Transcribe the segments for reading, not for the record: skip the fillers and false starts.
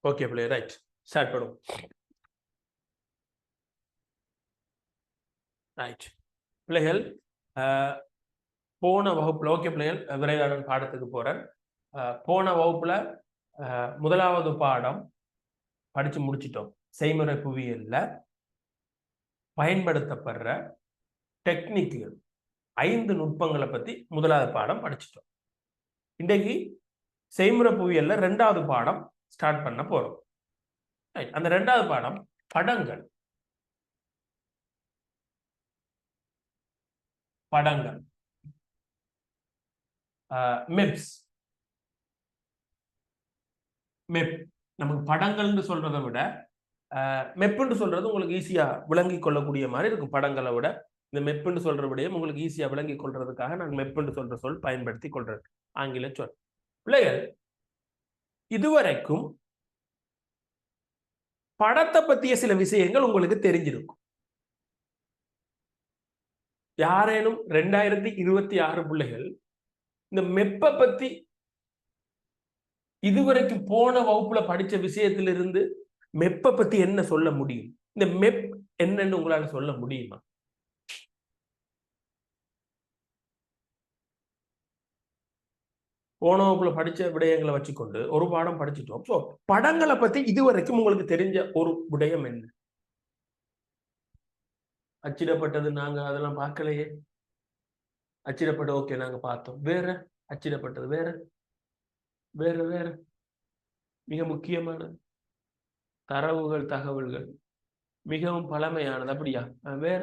Okay பிள்ளை, right, start பண்ணுவோம். Right பிள்ளைகள், போன வகுப்புல ஓகே பிள்ளைகள், விரைவான பாடத்துக்கு போறேன். போன வகுப்புல முதலாவது பாடம் படிச்சு முடிச்சிட்டோம். செய்முறை புவியியல்ல பயன்படுத்தப்படுற டெக்னிக்குகள் 5 நுட்பங்களை பத்தி முதலாவது பாடம் படிச்சிட்டோம். இன்றைக்கு செய்முறை புவியியல்ல 2வது பாடம் ஸ்டார்ட் பண்ண போறோம். அந்த 2வது பாடம் படங்கள். படங்கள், மெப்ஸ். மெப் நமக்கு படங்கள்னு சொல்றதை விட மெப்புன்னு சொல்றது உங்களுக்கு ஈஸியா விளங்கி கொள்ளக்கூடிய மாதிரி இருக்கும். படங்களை விட இந்த மெப்புன்னு சொல்ற விடையும் உங்களுக்கு ஈஸியா விளங்கி கொள்றதுக்காக நான் மெப்புன்னு சொல்ற சொல் பயன்படுத்தி கொள்றேன், ஆங்கில சொல். பிள்ளைகள், இதுவரைக்கும் படத்தை பற்றிய சில விஷயங்கள் உங்களுக்கு தெரிஞ்சிருக்கும். யாரேனும் 2026 பிள்ளைகள் இந்த மெப்பை பத்தி இதுவரைக்கும் போன வகுப்புல படிச்ச விஷயத்திலிருந்து மெப்பை பத்தி என்ன சொல்ல முடியும்? இந்த மெப் என்னன்னு உங்களால சொல்ல முடியுமா? போன வகுப்புல படிச்ச விடயங்களை வச்சுக்கொண்டு ஒரு பாடம் படிச்சுட்டோம். சோ படங்களை பத்தி இதுவரைக்கும் உங்களுக்கு தெரிஞ்ச ஒரு விடயம் என்ன? அச்சிடப்பட்டது நாங்க அதெல்லாம் பார்க்கலையே. அச்சிடப்பட்ட ஓகே, நாங்க பார்த்தோம். வேற அச்சிடப்பட்டது வேற வேற வேற மிக முக்கியமான தரவுகள், தகவல்கள் மிகவும் பழமையானது, அப்படியா? வேற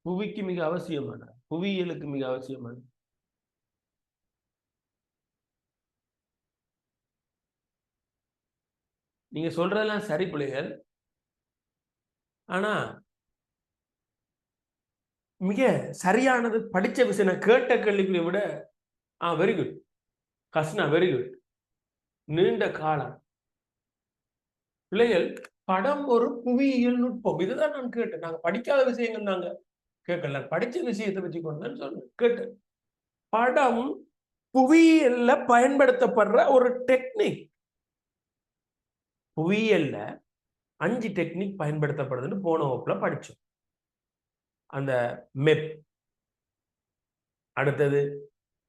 புவிக்கு மிக அவசியமான, புவியியலுக்கு மிக அவசியமான நீங்க சொல்றதெல்லாம் சரி பிள்ளைகள். ஆனா மிக சரியானது படிச்ச விஷயம் கேட்ட கேள்விகளை விட very good Kasna, very good. நீண்ட காலம் பிள்ளைகள், படம் ஒரு புவியியல் நுட்பம். இதுதான் நான் கேட்டேன். நாங்க படிக்காத விஷயங்கள் நாங்க கேட்கல, படிச்ச விஷயத்தை வச்சு கொண்டு சொன்னேன், கேட்டேன். படம் புவியியல்ல பயன்படுத்தப்படுற ஒரு டெக்னிக். புவியியல்ல 5 டெக்னிக் பயன்படுத்தப்படுதுன்னு போன வகுப்புல படிச்சோம். அந்த மெப், அடுத்தது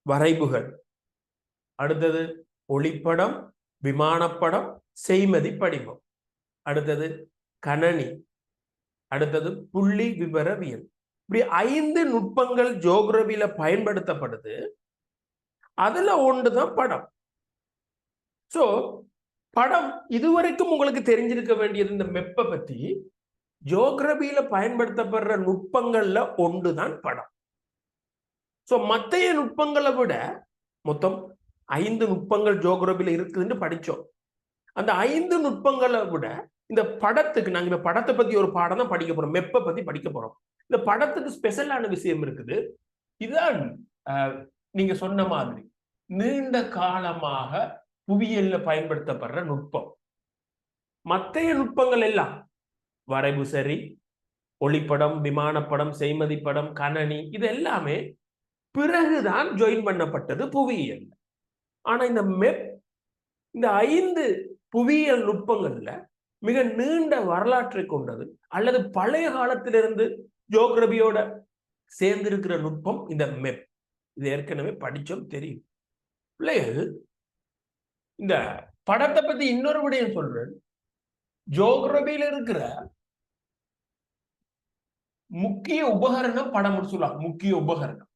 வரைவுகள், அடுத்தது ஒளிப்படம், விமானப்படம், செய்மதி படிவம், அடுத்தது கணனி, அடுத்தது புள்ளி விவரவியல். இப்படி 5 நுட்பங்கள் ஜியோகிராபியில பயன்படுத்தப்படுது. அதுல ஒன்றுதான் படம். சோ படம் இதுவரைக்கும் உங்களுக்கு தெரிஞ்சிருக்க வேண்டியது இந்த மெப்பை பத்தி. ஜியோகிராபியில பயன்படுத்தப்படுற நுட்பங்கள்ல ஒன்றுதான் படம். சோ மத்தைய நுட்பங்களை விட மொத்தம் 5 நுட்பங்கள் ஜியோகிராபியில இருக்குதுன்னு படிச்சோம். அந்த 5 நுட்பங்களை விட இந்த படத்துக்கு, நாங்க இந்த படத்தை பத்தி ஒரு பாடம் தான் படிக்க போறோம், மெப்பை பத்தி படிக்க போறோம். இந்த படத்துக்கு ஸ்பெஷலான விஷயம் இருக்குது. இதுதான் நீங்க சொன்ன மாதிரி நீண்ட காலமாக புவியியல்ல பயன்படுத்தப்படுற நுட்பம். மற்றைய நுட்பங்கள் எல்லாம் வரைவு சரி, ஒளிப்படம், விமானப்படம், செய்மதி படம், கணனி, இது எல்லாமே பிறகுதான் ஜாயின் பண்ணப்பட்டது புவியியல். ஆனா இந்த மெப், இந்த 5 புவியியல் நுட்பங்கள்ல மிக நீண்ட வரலாற்றை கொண்டது, அல்லது பழைய காலத்திலிருந்து ஜியோகிராபியோட சேர்ந்திருக்கிற நுட்பம் இந்த மெப். இது ஏற்கனவே படிச்சோம், தெரியும். பிள்ளைகள், இந்த படத்தை பத்தி இன்னொரு விடயம் சொல்றேன். ஜியோகிராபியில இருக்கிற முக்கிய உபகரணம் படம் சொல்லலாம். முக்கிய உபகரணம்,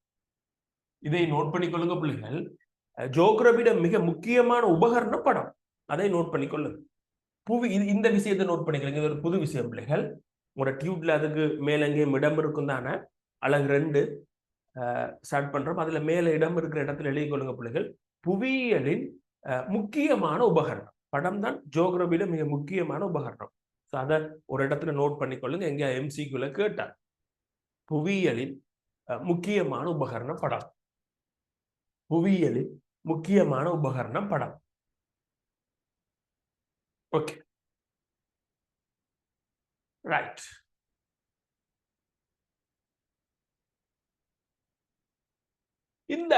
இதை நோட் பண்ணிக்கொள்ளுங்க பிள்ளைகள். ஜியோகிராபியோட மிக முக்கியமான உபகரணம் படம். அதை நோட் பண்ணிக்கொள்ளுங்க. புவி, இந்த விஷயத்தை நோட் பண்ணிக்கொள்ளுங்க. இது ஒரு புது விஷயம் பிள்ளைகள். உங்களோட டியூப்ல அதுக்கு மேல எங்கேயும் இடம் இருக்கும் தானே. அழகு 2 ஸ்டார்ட் பண்றோம். அதுல மேல இடம் இருக்கிற இடத்துல எழுதி கொள்ளுங்க பிள்ளைகள். புவியியலின் முக்கியமான உபகரணம் படம் தான். ஜியோகிராபியில மிக முக்கியமான உபகரணம். அதை ஒரு இடத்துல நோட் பண்ணிக்கொள்ளுங்க. எங்க எம்சிக்யூல கேட்டார், புவியியலின் முக்கியமான உபகரணம் படம். புவியியலின் முக்கியமான உபகரணம் படம். Okay, right. இந்த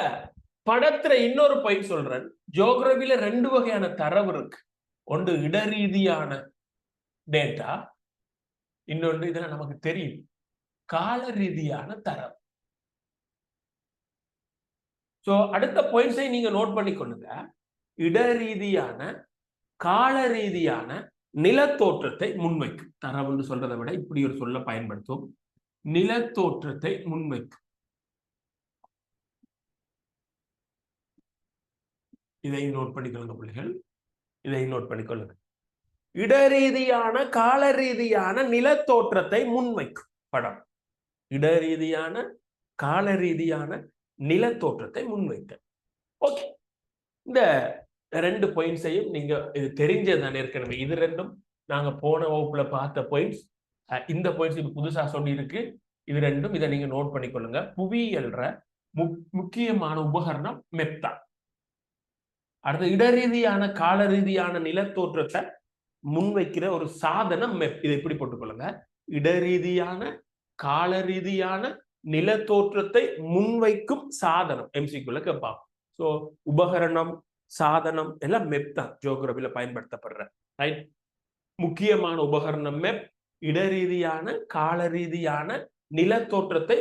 படத்துல இன்னொரு பாயிண்ட் சொல்றேன். ஜியோகிராபில 2 வகையான தரவு இருக்கு. ஒன்று இடரீதியான டேட்டா, இன்னொன்று இதுல நமக்கு தெரியும் கால ரீதியான தரவு. சோ அடுத்த பாயிண்ட்ஸை நீங்க நோட் பண்ணி கொள்ளுங்க. இடரீதியான கால ரீதியான நிலத்தோற்றத்தை முன்வைக்கும். தரவுன்னு சொல்றதை விட இப்படி ஒரு சொல்ல பயன்படுத்தும். நிலத்தோற்றத்தை முன்வைக்கும். இதை நோட் பண்ணிக்கொள்ளுங்க பிள்ளைகள், இதை நோட் பண்ணிக்கொள்ளுங்க. இடரீதியான கால ரீதியான நிலத்தோற்றத்தை முன்வைக்கும் படம். இடரீதியான கால ரீதியான நிலத்தோற்றத்தை முன்வைக்க. ஓகே, இந்த 2 பாயிண்ட்ஸையும் நீங்க இது தெரிஞ்சதுதான் ஏற்கனவே. இது ரெண்டும் நாங்க போன வகுப்புல பார்த்த பாயிண்ட்ஸ். இந்த பாயிண்ட்ஸ் இப்ப புதுசா சொல்லி இருக்கு. இது ரெண்டும் இதை நீங்க நோட் பண்ணிக்கொள்ளுங்க. புவியியல்ற முக்கியமான உபகரணம் மெப் தான். அடுத்த இடரீதியான கால ரீதியான நிலத்தோற்றத்தை முன்வைக்கிற ஒரு சாதனம் மெப். இதை எப்படி போட்டுக்கொள்ளுங்க. இடரீதியான கால ரீதியான நிலத்தோற்றத்தை முன்வைக்கும் சாதனம் எம்சிக்குள்ள கேட்பாங்க. சோ உபகரணம் சாதனம் எல்லாம் மெப் தான் ஜியோகிராபில பயன்படுத்தப்படுற. ரைட், முக்கியமான உபகரணம் மெப். இடரீதியான கால ரீதியான நிலத்தோற்றத்தை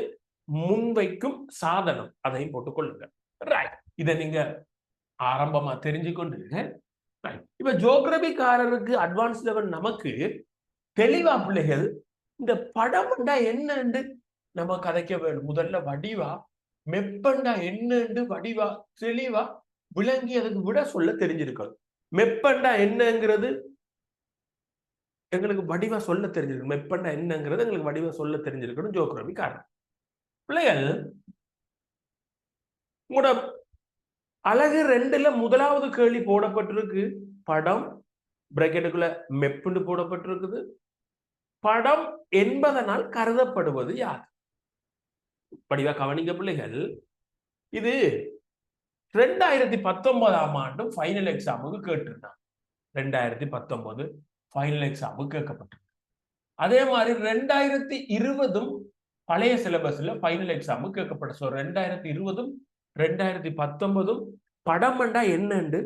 முன்வைக்கும் சாதனம், அதையும் போட்டுக்கொள்ளுங்க. ரைட், இதை நீங்க ஆரம்பமா தெரிஞ்சுக்கொண்டு இப்ப ஜியோகிராபிக்காரருக்கு அட்வான்ஸ் லெவல் நமக்கு தெளிவா பிள்ளைகள் இந்த படம் என்னன்னு நம்ம கதைக்க வேண்டும். முதல்ல வடிவா மெப்பண்டா என்னன்னு வடிவா தெளிவா விளங்கி அதுக்கு விட சொல்ல தெரிஞ்சிருக்கணும். மெப்பண்டா என்னங்கிறது எங்களுக்கு வடிவா சொல்ல தெரிஞ்சிருக்கணும். மெப்பண்டா என்னங்கிறது எங்களுக்கு வடிவா சொல்ல தெரிஞ்சிருக்கணும் ஜியோகிராபிக்காரர் பிள்ளைகள். உங்களோட அழகு 2ல முதலாவது கேள்வி போடப்பட்டிருக்கு. படம் பிராக்கெட்டுக்குள்ள மெப்புண்டு போடப்பட்டிருக்குது. படம் என்பதனால் கருதப்படுவது யார்? படிவா கவனிங்க பிள்ளைகள். இது 2019ஆம் ஆண்டும் ஃபைனல் எக்ஸாமுக்கு கேட்டிருந்தாங்க. 2019 ஃபைனல் எக்ஸாமுக்கு கேட்கப்பட்டிருக்கு. அதே மாதிரி 2020 பழைய சிலபஸ்ல ஃபைனல் எக்ஸாமுக்கு கேட்கப்பட்ட. ஸோ 2020 2019 படமண்டா என்னன்னு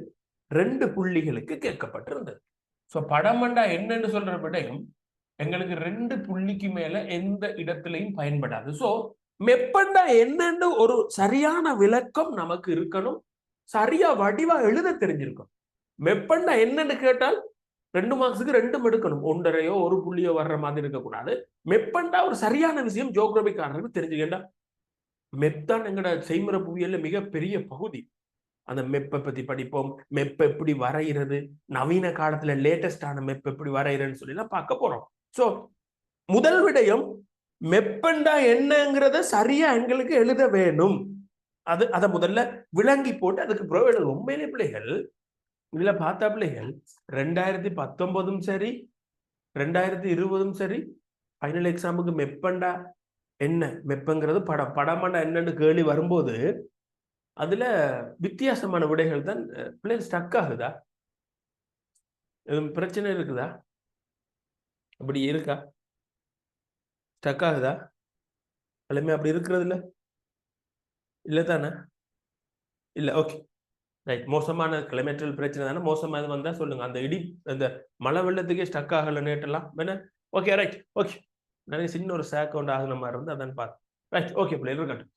2 புள்ளிகளுக்கு கேட்கப்பட்டிருந்தது. ஸோ படமண்டா என்னன்னு சொல்ற விடையும் எங்களுக்கு 2 புள்ளிக்கு மேல எந்த இடத்திலையும் பயன்படாது. ஸோ மெப்பண்டா என்னன்னு ஒரு சரியான விளக்கம் நமக்கு இருக்கணும். சரியா வடிவா எழுத தெரிஞ்சிருக்கும். மெப்பண்டா என்னன்னு கேட்டால் 2 மார்க்ஸுக்கு 2 எடுக்கணும். 1.5 1 புள்ளியோ வர்ற மாதிரி இருக்கக்கூடாது. மெப்பண்டா ஒரு சரியான விஷயம் ஜியோகிராபிக்காரருக்கு தெரிஞ்சுக்கிட்டா. மெப்தான் எங்கட செய்முறை புவியியல்ல மிகப்பெரிய பகுதி. அந்த மெப்பை பத்தி படிப்போம். மெப்பை எப்படி வரைகிறது, நவீன காலத்துல லேட்டஸ்டான மெப் எப்படி வரைகிறதுன்னு சொல்லி பார்க்க போறோம். சோ முதல் விடயம் மெப்பண்டா என்னங்கிறத சரியா எங்களுக்கு எழுத வேணும். அதை முதல்ல விளங்கி போட்டு அதுக்கு பிறகு எழுதும். உண்மையிலே பிள்ளைகள் இதுல பார்த்தா பிள்ளைகள் 2019 சரி 2020 சரி ஃபைனல் எக்ஸாமுக்கு மெப்பண்டா என்ன, மெப்பங்கிறது படம், படமண்டா என்னன்னு கேள்வி வரும்போது அதுல வித்தியாசமான விடைகள் தான். பிள்ளைகள் ஸ்டக் ஆகுதா? பிரச்சனை இருக்குதா? அப்படி இருக்கா? ஸ்டக் ஆகுதா? எல்லாமே அப்படி இருக்கிறது இல்ல இல்ல தானே? இல்ல. Okay right. மோசமான கிளைமேட்டல் பிரச்சனை தானே. மோசமாக வந்தா சொல்லுங்க. அந்த இடி அந்த மழை வெள்ளத்துக்கே ஸ்டக் ஆகல நேட்டெல்லாம் வேணா. Okay right. ஓகே, நிறைய சின்ன ஒரு சேக் ஒன்று ஆகுன மாதிரி இருந்து அதான் பார்த்து. ரைட், ஓகே பிள்ளைகள் இருக்கட்டும்.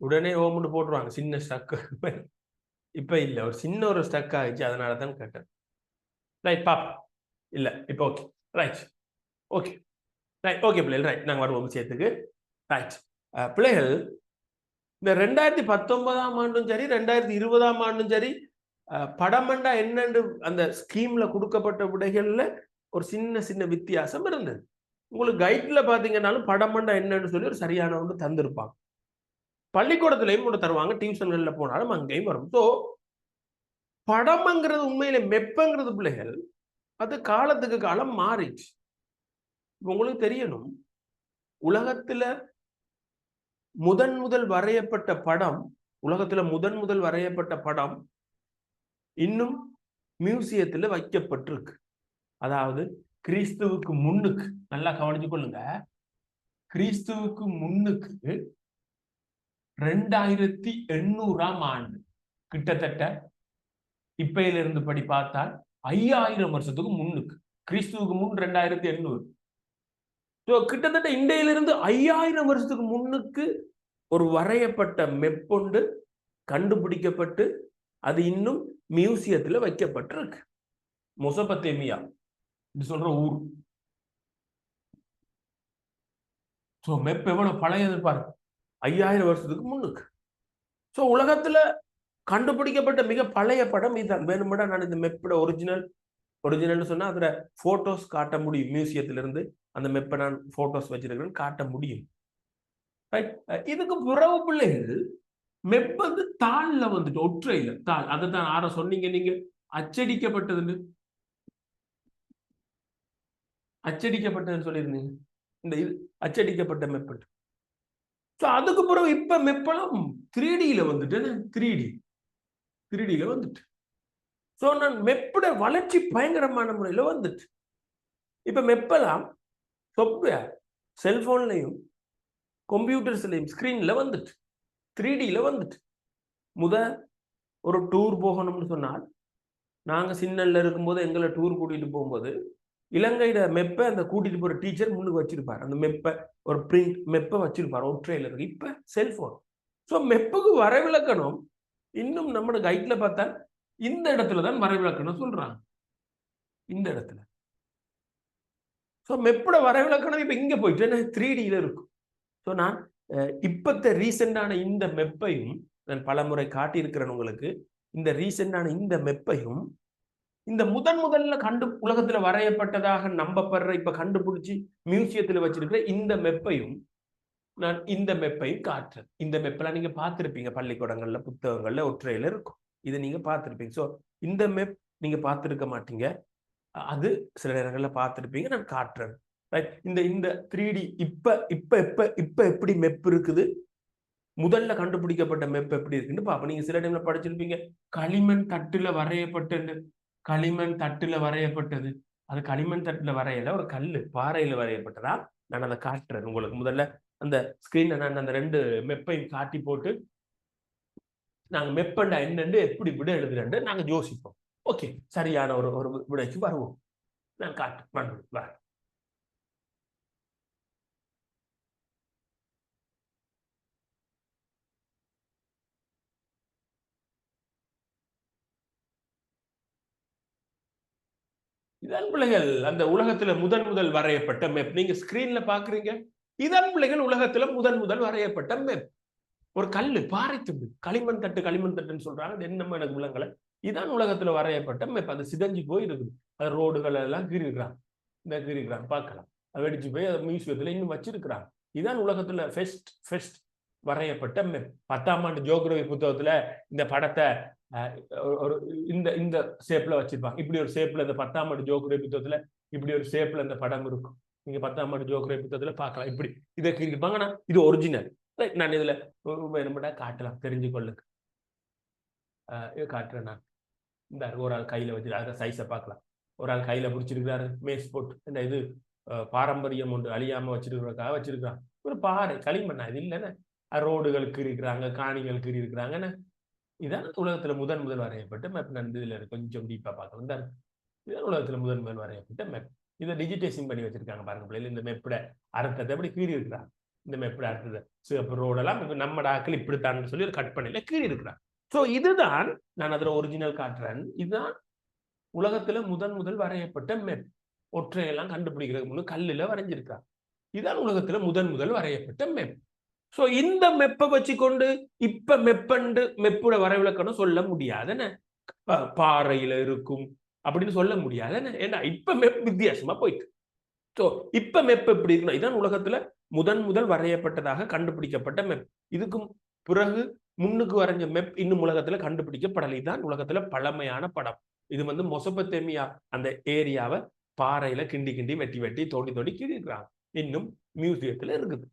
உடனே ஓமுன்னு போட்டுருவாங்க சின்ன ஸ்டக். இப்ப இல்ல, ஒரு சின்ன ஒரு ஸ்டக் ஆயிடுச்சு, அதனால தான் கேட்டேன். ரைட் பாப் இல்ல இப்ப. Okay right. Okay right. Okay பிள்ளைகள் ரைட். நாங்கள் வருவோம் விஷயத்துக்கு. ரைட் பிள்ளைகள், இந்த 2019ஆம் ஆண்டும் சரி 2020ஆம் ஆண்டும் சரி படமண்டா என்னன்னு அந்த ஸ்கீம்ல கொடுக்கப்பட்ட விடைகள்ல ஒரு சின்ன சின்ன வித்தியாசம் இருந்தது. உங்களுக்கு கைட்ல பாத்தீங்கன்னாலும் படமண்டா என்னன்னு சொல்லி ஒரு சரியான ஒன்று தந்திருப்பாங்க. பள்ளிக்கூடத்திலையும் கூட தருவாங்க, டியூஷன்கள்ல போனாலும் அங்கேயும் வரும். ஸோ படம்ங்கிறது உண்மையில மெப்பங்கிறது பிள்ளைகள் அது காலத்துக்கு காலம் மாறிச்சு. உங்களுக்கு தெரியணும், உலகத்துல முதல் வரையப்பட்ட படம், உலகத்துல முதல் வரையப்பட்ட படம் இன்னும் மியூசியத்துல வைக்கப்பட்டிருக்கு. அதாவது கிறிஸ்துவுக்கு முன்னுக்கு, நல்லா கவனிச்சு கொள்ளுங்க, கிறிஸ்துவுக்கு முன்னுக்கு 2800 ஆண்டு, கிட்டத்தட்ட இப்பையிலிருந்து படி பார்த்தால் 5000 வருஷத்துக்கு முன்னுக்கு, கிறிஸ்துவுக்கு முன் 2800. கிட்டத்தட்ட இன்றையிலிருந்து 5000 வருஷத்துக்கு முன்னுக்கு ஒரு வரையப்பட்ட மெப்பொண்டு கண்டுபிடிக்கப்பட்டு அது இன்னும் மியூசியத்துல வைக்கப்பட்டிருக்கு. மொசபத்தேமியா சொல்ற ஊர். மெப் எவ்வளவு பழையது பாருங்க, 5000 வருஷத்துக்கு முன்னுக்கு. உலகத்துல கண்டுபிடிக்கப்பட்ட மிக பழைய படம் இதுதான். வேணும்னா நான் இந்த மெப்போட ஒரிஜினல் சொன்னா அதுல போட்டோஸ் காட்ட முடியும். மியூசியத்துல இருந்து அந்த மெப்பை நான் போட்டோஸ் வச்சிருக்கிறேன், காட்ட முடியும். இதுக்கு பிறகு பிள்ளைகள் மெப் வந்து தாள்ல வந்துட்டு, ஒற்றையில தாள். அதை தான் ஆற சொன்னீங்க நீங்க, அச்சடிக்கப்பட்டதுன்னு சொல்லியிருந்தீங்க. இந்த இது அச்சடிக்கப்பட்ட மெப். அதுக்கு பிறகு இப்ப மெப்பெல்லாம் 3Dல வந்துட்டு, 3Dல வந்துட்டு. நான் மெப்போட வளர்ச்சி பயங்கரமான முறையில வந்துட்டு. இப்ப மெப்பெல்லாம் சாஃப்ட்வேர் செல்போன்லையும் கம்ப்யூட்டர்ஸ்லையும் ஸ்கிரீன்ல வந்துட்டு, 3Dல வந்துட்டு. ஒரு டூர் போகணும்னு சொன்னால், நாங்க சின்னல்ல இருக்கும்போது எங்களை டூர் கூட்டிட்டு போகும்போது இலங்கையில மெப்பை அந்த கூட்டிட்டு போற டீச்சர் முன்னுக்கு வச்சிருப்பார். அந்த மெப்பை ஒரு பிரிண்ட் மெப்பை வச்சிருப்பார் ஒற்றையில இருக்கு. இப்ப செல்போன். மெப்புக்கு வரைவிலக்கணம் இன்னும் நம்ம கைட்ல பார்த்தா இந்த இடத்துலதான் வரைவிலக்கணம் சொல்றாங்க. இந்த இடத்துல மெப்போட வரைவிலக்கணம் இப்ப இங்க போயிட்டு 3Dல இருக்கும். நான் இப்பத்த ரீசெண்டான இந்த மெப்பையும் நான் பல முறை காட்டியிருக்கிறேன் உங்களுக்கு. இந்த ரீசெண்டான இந்த மெப்பையும் இந்த முதல்ல உலகத்துல வரையப்பட்டதாக நம்பப்படுற, இப்ப கண்டுபிடிச்சு மியூசியத்துல வச்சிருக்கிற இந்த மெப்பையும் நான் இந்த மெப்பையும் காட்டுறேன். இந்த மெப்பெல்லாம் நீங்க பார்த்திருப்பீங்க பள்ளிக்கூடங்கள்ல, புத்தகங்கள்ல ஒற்றையில இருக்கும். இதை நீங்க பார்த்திருப்பீங்க. இந்த மெப் நீங்க பார்த்திருக்க மாட்டீங்க, அது சில நேரங்கள்ல பார்த்திருப்பீங்க. நான் காட்டுறேன். இந்த 3D இப்ப எப்படி மெப் இருக்குது, முதல்ல கண்டுபிடிக்கப்பட்ட மெப் எப்படி இருக்குன்னு பாப்போம். நீங்க சில டைம்ல படிச்சிருப்பீங்க, களிமண் தட்டுல வரையப்பட்டது. களிமண் தட்டுல வரையப்பட்டது. அது களிமண் தட்டுல வரையல, ஒரு கல்லு பாறையில வரையப்பட்டதா. நான் அதை காட்டுறேன் உங்களுக்கு. முதல்ல அந்த ஸ்கிரீன்ல நான் அந்த 2 மெப்பையும் காட்டி போட்டு நாங்க மெப்பண்டா என்னன்னு எப்படி விட எழுதுறேன்னு நாங்க யோசிப்போம். ஓகே, சரியான ஒரு விடைக்கு வருவோம். நான் காட்டு. இதான் பிள்ளைகள் அந்த உலகத்துல முதல் வரையப்பட்ட மெப். நீங்க ஸ்கிரீன்ல பாக்குறீங்க, இதான் பிள்ளைகள் உலகத்துல முதல் வரையப்பட்ட மெப். ஒரு கல்லு, பாறை துண்டு, களிமண் தட்டுன்னு சொல்றாங்க. அது என்னமோ எனக்கு விளங்கல. இதான் உலகத்துல வரையப்பட்ட மெப். அது சிதஞ்சு போய் இருக்குது. அது ரோடுகள் எல்லாம் கீறிக்கிறாங்க. இந்த கீறிக்கிறாங்க பார்க்கலாம். அது வெடிச்சு போய் அது மியூசியத்துல இன்னும் வச்சிருக்கிறாங்க. இதான் உலகத்துல ஃபெஸ்ட் வரையப்பட்ட மெப். 10ஆம் ஆண்டு ஜியோகிராபி புத்தகத்துல இந்த படத்தை ஒரு இந்த ஷேப்ல வச்சிருப்பாங்க. இப்படி ஒரு ஷேப்ல இந்த 10ஆம் ஆண்டு ஜியோகிராபி புத்தகத்துல இப்படி ஒரு ஷேப்ல இந்த படம் இருக்கும். நீங்க 10ஆம் ஆண்டு ஜியோகிராபி புத்தகத்துல பார்க்கலாம். இப்படி இதை கீறிப்பாங்க. ஆனா இது ஒரிஜினல். நான் இதுல வேணும்டா காட்டலாம், தெரிஞ்சு கொள்ளுங்க. காட்டுறேன் நான். இந்த ஒரு ஆள் கையில வச்சு அதை சைஸை பார்க்கலாம். ஒரு ஆள் கையில பிடிச்சிருக்கிறாரு மேஸ் போட்டு. இந்த இது பாரம்பரியம் ஒன்று அழியாம வச்சிருக்கிறதுக்காக வச்சிருக்கிறான். ஒரு பாறை களிமண்ணா இது இல்லைன்னு. ரோடுகளுக்கு இருக்கிறாங்க, காணிகளுக்கு இருக்கிறாங்கன்னு. இதான் உலகத்துல முதல் வரையப்பட்ட மேப். நான் இதுல கொஞ்சம் டீப்பா பார்க்கலாம். இதான் உலகத்துல முதல் வரையப்பட்ட மேப். இதை டிஜிட்டேஷன் பண்ணி வச்சிருக்காங்க பாருங்க பிள்ளைகள். இந்த மெப்போட அர்த்தத்தை எப்படி கீறி இருக்கிறாங்க. இந்த மெப்போட அர்த்தத்தை சிவப்பு ரோடெல்லாம் நம்ம டாக்கள் இப்படித்தான் சொல்லி ஒரு கட் பண்ணல கீறி இருக்கிறாங்க. இதுதான் நான் அதுல ஒரிஜினல் காட்டுறேன். இதுதான் உலகத்துல முதல் வரையப்பட்ட மெப். ஒற்றையெல்லாம் கண்டுபிடிக்கிறதுக்கு முன்னு கல்லுல வரைஞ்சிருக்காங்க. இதுதான் உலகத்துல முதல் வரையப்பட்ட மெப். இந்த மெப்பை வச்சுக்கொண்டு இப்ப மெப்போட வரைவிலக்கணம் சொல்ல முடியாதுன்னு, பாறையில இருக்கும் அப்படின்னு சொல்ல முடியாதுன்னு. ஏன்னா இப்ப மெப் வித்தியாசமா போயிட்டு. இப்ப மெப் எப்படி இருக்கணும், இதான் உலகத்துல முதல் வரையப்பட்டதாக கண்டுபிடிக்கப்பட்ட மெப். இதுக்கும் பிறகு முன்னுக்கு வரைஞ்ச மெப் இன்னும் உலகத்துல கண்டுபிடிக்கப்படலை. தான் உலகத்துல பழமையான படம். இது மொசபத்தேமியா அந்த ஏரியாவை பாறையில கிண்டி வெட்டி தோண்டி கீறிக்கிறாங்க. இன்னும் மியூசியத்துல இருக்குது.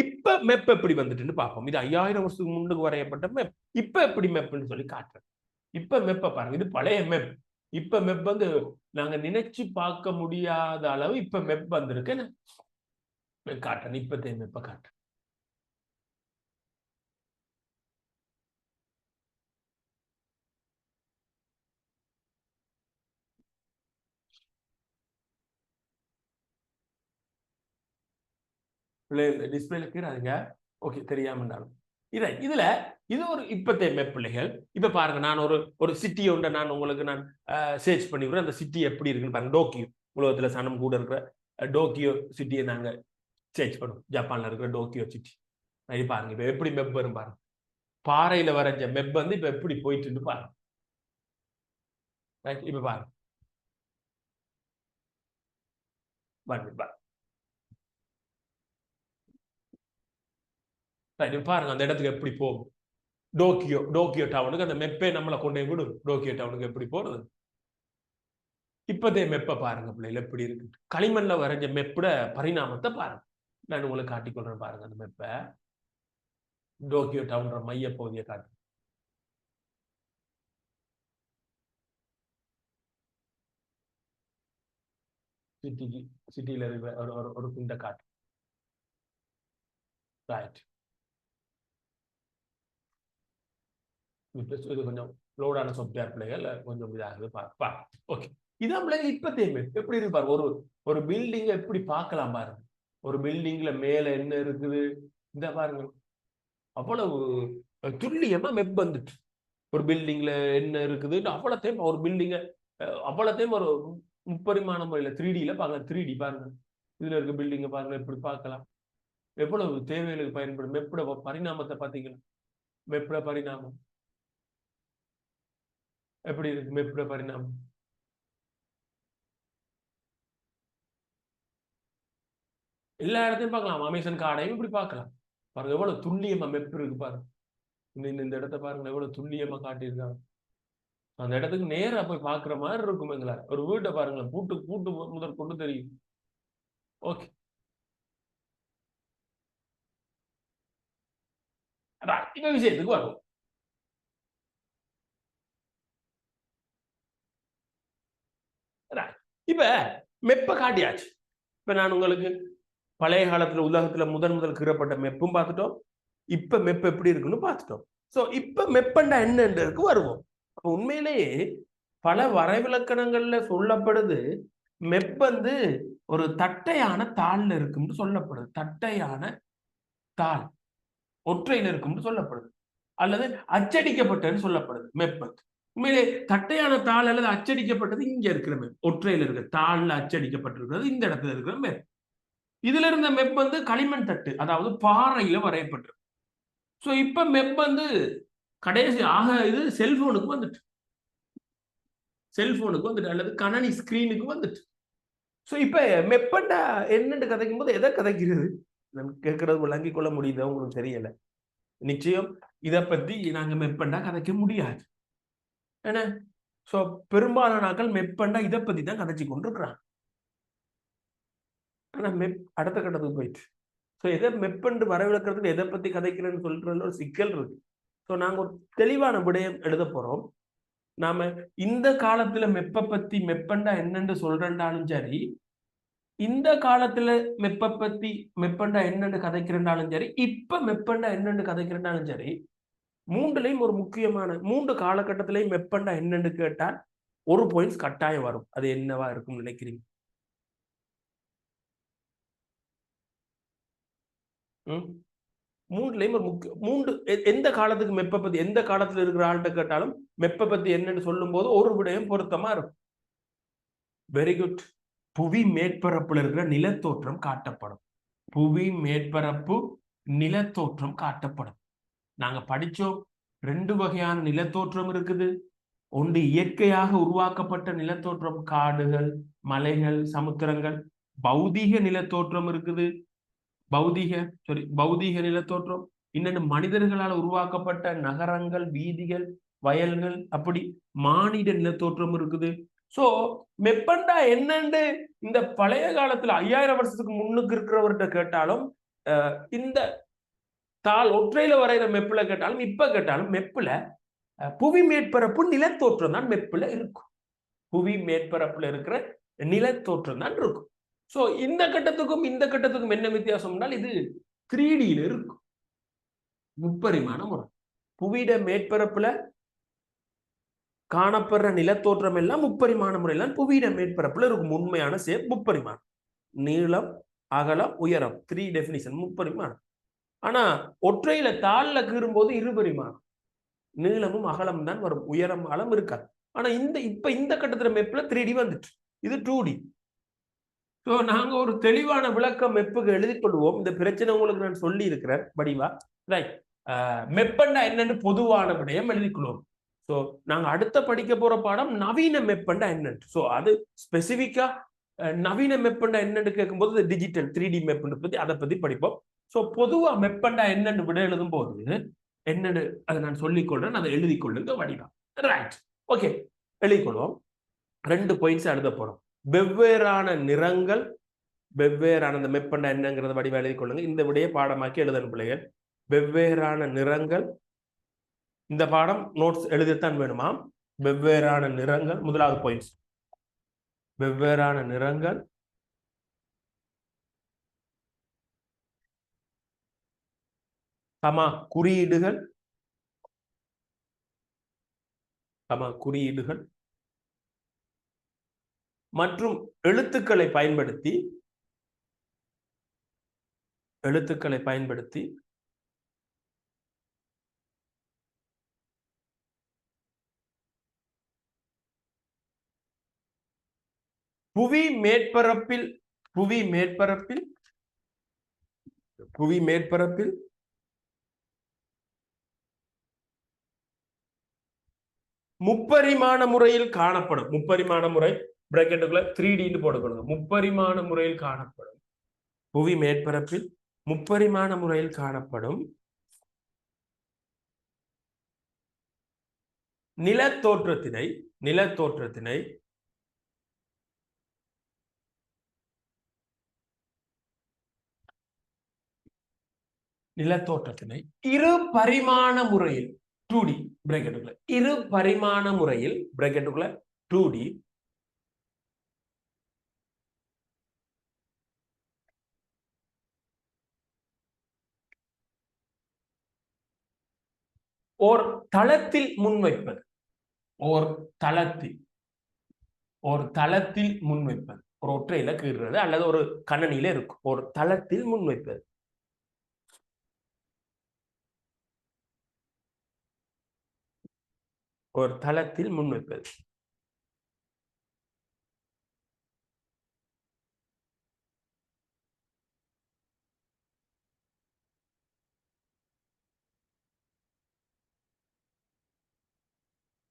இப்ப மெப் எப்படி வந்துட்டுன்னு பார்ப்போம். இது 5000 வருஷத்துக்கு முன்னுக்கு வரையப்பட்ட மெப். இப்ப எப்படி மெப்னு சொல்லி காட்டுறேன். இப்ப மெப்ப பாருங்க. இது பழைய மெப். இப்ப மெப் நாங்க நினைச்சு பார்க்க முடியாத அளவு இப்ப மெப் வந்திருக்கு. காட்டுறேன். இப்பத்தே மெப்ப காட்டுறேன். டிஸ்பிளேல கீறாதீங்க. ஓகே, தெரியாம இருந்தாலும் இதுல இது ஒரு இப்பத்தே மெப் பிள்ளைகள். இப்ப பாருங்க, நான் ஒரு சிட்டி ஒன்றை நான் உங்களுக்கு நான் சர்ச் பண்ணி விடுறேன். அந்த சிட்டி எப்படி இருக்குன்னு பாருங்க. டோக்கியோ, உலகத்துல சனம் கூட இருக்கிற டோக்கியோ சிட்டியை நாங்க சர்ச் பண்ணுவோம். ஜப்பான்ல இருக்கிற டோக்கியோ சிட்டி. இது பாருங்க, இப்ப எப்படி மெப் வரும் பாருங்க. பாறையில வரைஞ்ச மெப் வந்து இப்ப எப்படி போயிட்டு பாருங்க. இப்ப பாருங்க, பாருங்க அந்த இடத்துக்கு எப்படி போகும். டோக்கியோ டவுனுக்கு அந்த மெப்பே நம்மளை கொண்டே விடும். டோக்கியோ டவுனுக்கு எப்படி போறது. இப்பதே மெப்ப பாருங்க பிள்ளைகள் எப்படி இருக்கு. களிமண்ல வரைஞ்ச மெப்போட பரிணாமத்தை பாருங்க. நான் உங்களுக்கு காட்டிக்கொள்றேன் பாருங்க. அந்த மெப்ப டோக்கியோ டவுன் மைய பகுதியை காட்டு. சிட்டியில இருக்கிற ஒரு துண்டை காட்டு. ரைட், இது கொஞ்சம் லோடான சாஃப்ட்வேர் பிள்ளைகள் கொஞ்சம் இதாகுது. ஓகே, இதான் பிள்ளைகள் இப்பத்தே மெப் எப்படி இருக்கு பாருங்க. ஒரு பில்டிங் எப்படி பார்க்கலாம் பாருங்க. ஒரு பில்டிங்ல மேல என்ன இருக்குது இந்த பாருங்க. அவ்வளவு துல்லியமா மெப் வந்துட்டு. ஒரு பில்டிங்ல என்ன இருக்குது அவ்வளோத்தையும் ஒரு பில்டிங்க அவ்வளோத்தையும் ஒரு முப்பரிமாண முறையில் 3Dல பார்க்கலாம். 3D பாருங்க. இதுல இருக்க பில்டிங்கை பாருங்க, எப்படி பார்க்கலாம். எவ்வளவு தேவைகளுக்கு பயன்படும். மெப்போட பரிணாமத்தை பார்த்தீங்கன்னா, மெப்போட பரிணாமம் எப்படி இருக்கு. மெப்போட பரிணாமம் எல்லா இடத்தையும் பார்க்கலாம். அமேசான் காடையும் இப்படி பார்க்கலாம் பாருங்க. எவ்வளவு துல்லியமா மெப் இருக்கு பாருங்க. இந்த இடத்தை பாருங்க, எவ்வளவு துல்லியமா காட்டியிருக்காங்க. அந்த இடத்துக்கு நேரா போய் பாக்குற மாதிரி இருக்கும். எங்களை ஒரு வீட்டை பாருங்களேன், பூட்டு முதல் கொண்டு தெரியும். ஓகே, இப்ப விஷயத்துக்கு வரும். இப்ப மெப்ப காட்டியாச்சு. இப்ப நான் உங்களுக்கு பழைய காலத்துல உலகத்துல முதல் கீறப்பட்ட மெப்பும் பார்த்துட்டோம். இப்ப மெப் எப்படி இருக்குன்னு பார்த்துட்டோம். சோ இப்ப மெப்பண்டா என்னன்றதுக்கு வருவோம். உண்மையிலேயே பல வரைவிலக்கணங்கள்ல சொல்லப்படுது மெப் வந்து ஒரு தட்டையான தாள்ல இருக்கும்னு சொல்லப்படுது. தட்டையான தாள் ஒற்றையில் இருக்கும்னு சொல்லப்படுது. அல்லது அச்சடிக்கப்பட்டன்னு சொல்லப்படுது மெப். உண்மையிலே தட்டையான தாள் அல்லது அச்சடிக்கப்பட்டது இங்க இருக்கிற மெப். ஒற்றையில் இருக்கிற தாள்ல அச்சடிக்கப்பட்டிருக்கிறது இந்த இடத்துல இருக்கிற மெப். இதுல இருந்த மெப் வந்து களிமண் தட்டு, அதாவது பாறையில வரையப்பட்டிருக்கு. ஸோ இப்ப மெப் வந்து கடைசி ஆக இது செல்போனுக்கு வந்துட்டு. செல்போனுக்கு வந்துட்டு அல்லது கணனி ஸ்கிரீனுக்கு வந்துட்டு. ஸோ இப்ப மெப்பண்டா என்னன்னு கதைக்கும் போது எதை கதைக்கிறது கேட்கறது விளங்கிக் கொள்ள முடியுது உங்களுக்கு தெரியல. நிச்சயம் இதை பத்தி நாங்க மெப்பண்டா கதைக்க முடியாது. என்ன ஸோ பெரும்பாலான நாட்கள் மெப்பண்டா இதை பத்தி தான் கதைச்சு கொண்டிருக்கிறாங்க. ஆனா மெப் அடுத்த கட்டத்துக்கு போயிட்டு ஸோ எதை மெப்பண்டு வரவிழக்கிறதுக்கு எதை பத்தி கதைக்கிறேன்னு சொல்றதுல ஒரு சிக்கல் இருக்கு. ஸோ நாங்க ஒரு தெளிவான விடயம் எழுத போறோம். நாம இந்த காலத்துல மெப்ப பத்தி மெப்பண்டா என்னன்னு சொல்றேன்டாலும் சரி, இந்த காலத்துல மெப்ப பத்தி மெப்பண்டா என்னன்னு கதைக்கிறேன்டாலும் சரி, இப்ப மெப்பண்டா என்னன்னு கதைக்கிறேன்டாலும் சரி, மூன்றுலையும் ஒரு முக்கியமான 3 காலகட்டத்திலையும் மெப்பண்டா என்னன்னு கேட்டால் ஒரு பாயிண்ட்ஸ் கட்டாயம் வரும். அது என்னவா இருக்கும் நினைக்கிறீங்க? மூன்றுலையும் ஒரு மூன்று எந்த காலத்துக்கு மெப்ப பத்தி எந்த காலத்துல இருக்கிற ஆள்கிட்ட கேட்டாலும் மெப்ப பத்தி என்னன்னு சொல்லும் போது ஒரு விடயம் பொருத்தமா இருக்கும். Very good. புவி மேற்பரப்புல இருக்கிற நிலத்தோற்றம் காட்டப்படும். புவி மேற்பரப்பு நிலத்தோற்றம் காட்டப்படும். நாங்க படிச்சோம் 2 வகையான நிலத்தோற்றம் இருக்குது. ஒன்று இயற்கையாக உருவாக்கப்பட்ட நிலத்தோற்றம், காடுகள், மலைகள், சமுத்திரங்கள். பௌதீக நிலத்தோற்றம் இருக்குது. பௌதீக நிலத்தோற்றம். இன்னொன்று மனிதர்களால் உருவாக்கப்பட்ட நகரங்கள், வீதிகள், வயல்கள், அப்படி மானிட நிலத்தோற்றம் இருக்குது. சோ மெப்பண்டா என்னன்னு இந்த பழைய காலத்துல 5000 வருஷத்துக்கு முன்னுக்கு இருக்கிறவர்கிட்ட கேட்டாலும், இந்த தாள் ஒற்றையில வரைகிற மெப்புல கேட்டாலும், இப்ப கேட்டாலும் மெப்புல புவி மேற்பரப்பு நிலத்தோற்றம் தான் மெப்புல இருக்கும். புவி மேற்பரப்புல இருக்கிற நிலத்தோற்றம் தான் இருக்கும். சோ இந்த கட்டத்துக்கும் என்ன வித்தியாசம்னால் இது 3Dல இருக்கும். முப்பரிமாண முறை. புவியிட மேற்பரப்புல காணப்படுற நிலத்தோற்றம் எல்லாம் முப்பரிமாண முறையில் புவியிட மேற்பரப்புல இருக்கும். உண்மையான சேப் முப்பரிமாணம். நீளம், அகலம், உயரம் 3 டெபினிஷன் முப்பரிமாணம். ஆனா ஒற்றையில தாள்ல கீறும்போது இருபரிமாணம். நீளமும் அகலம் தான் வரும், உயரம் அகலம் இருக்காது. ஆனா இந்த கட்டத்துல மெப்ல 3D வந்துட்டு, இது 2D. ஸோ நாங்க ஒரு தெளிவான விளக்கம் மெப்புக்கு எழுதி கொள்வோம். இந்த பிரச்சனை உங்களுக்கு நான் சொல்லி இருக்கிறேன் வடிவா. ரைட், மெப்பண்டா என்னன்னு பொதுவான விடயம் எழுதி கொள்வோம். ஸோ நாங்க அடுத்த படிக்க போற பாடம் நவீன மெப்பண்டா என்னன்னு. ஸோ அது ஸ்பெசிபிக்கா நவீன மெப்பண்டா என்னன்னு கேட்கும்போது டிஜிட்டல் 3D மெப்பண்டை பத்தி அதை பத்தி படிப்போம். ஸோ பொதுவா மெப்பண்டா என்னன்னு விட எழுதும் போது என்னன்னு அதை நான் சொல்லிக் கொள்றேன், அதை எழுதி கொள்ளுங்க வடிவா. ரைட், ஓகே, எழுதி கொள்வோம். 2 பாயிண்ட்ஸ் எழுத போறோம். வெவ்வேறான நிறங்கள், வெவ்வேறான அந்த மெப்பண்டா என்னங்கிறத வடிவா எழுதி கொள்ளுங்க. இந்த விடைய பாடமாக்கி எழுதணும் பிள்ளைகள். வெவ்வேறான நிறங்கள், இந்த பாடம் நோட்ஸ் எழுதித்தான் வேணுமா? வெவ்வேறான நிறங்கள், முதலாவது பாயிண்ட்ஸ். வெவ்வேறான நிறங்கள், குறியீடுகள், குறியீடுகள் மற்றும் எழுத்துக்களை பயன்படுத்தி புவி மேற்பரப்பில் முப்பரிமாண முறையில் காணப்படும். முப்பரிமாண முறை பிராக்கெட்டுக்குள்ள 3D போட்டுக்கொள்ளுங்க. முப்பரிமாண முறையில் காணப்படும் புவி மேற்பரப்பில் முப்பரிமாண முறையில் காணப்படும் நிலத்தோற்றத்தினை இரு பரிமாண முறையில் 2D பிராக்கெட்டுக்குள்ள, இரு பரிமாண முறையில் பிராக்கெட்டுக்குள்ள 2D ஓர் தளத்தில் முன்வைப்பது. ஒரு ஒற்றையில கீறுறது அல்லது ஒரு கணனியில இருக்கும். ஒரு தளத்தில் முன்வைப்பது. ஒரு தளத்தில் முன்வைப்பது.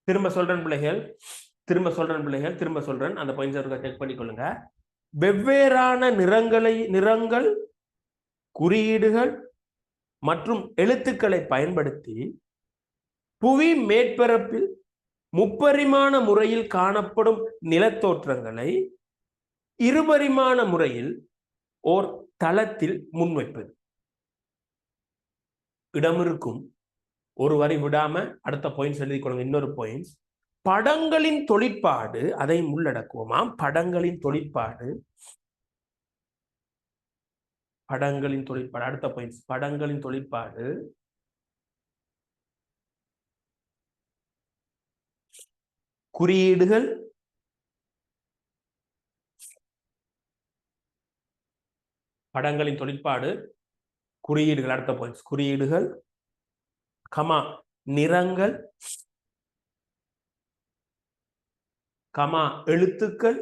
திரும்ப சொல்றேன் பிள்ளைகள், அந்த பாயிண்ட்ஸ் செக் பண்ணிக்கொள்ளுங்க. வெவ்வேறான நிறங்கள், குறியீடுகள் மற்றும் எழுத்துக்களை பயன்படுத்தி புவி மேற்பரப்பில் முப்பரிமாண முறையில் காணப்படும் நிலத்தோற்றங்களை இருபரிமாண முறையில் ஓர் தளத்தில் முன்வைப்பது. இடம் இருக்கும், ஒரு வரி விடாம அடுத்த பாயிண்ட்ஸ் எழுதி கொள்ளுங்க. இன்னொரு பாயிண்ட்ஸ், படங்களின் தொழிற்பாடு அதை உள்ளடக்குவோமாம். படங்களின் தொழிற்பாடு, அடுத்த பாயிண்ட்ஸ், படங்களின் தொழிற்பாடு குறியீடுகள் அடுத்த பாயிண்ட்ஸ், குறியீடுகள், நிறங்கள், எழுத்துக்கள்,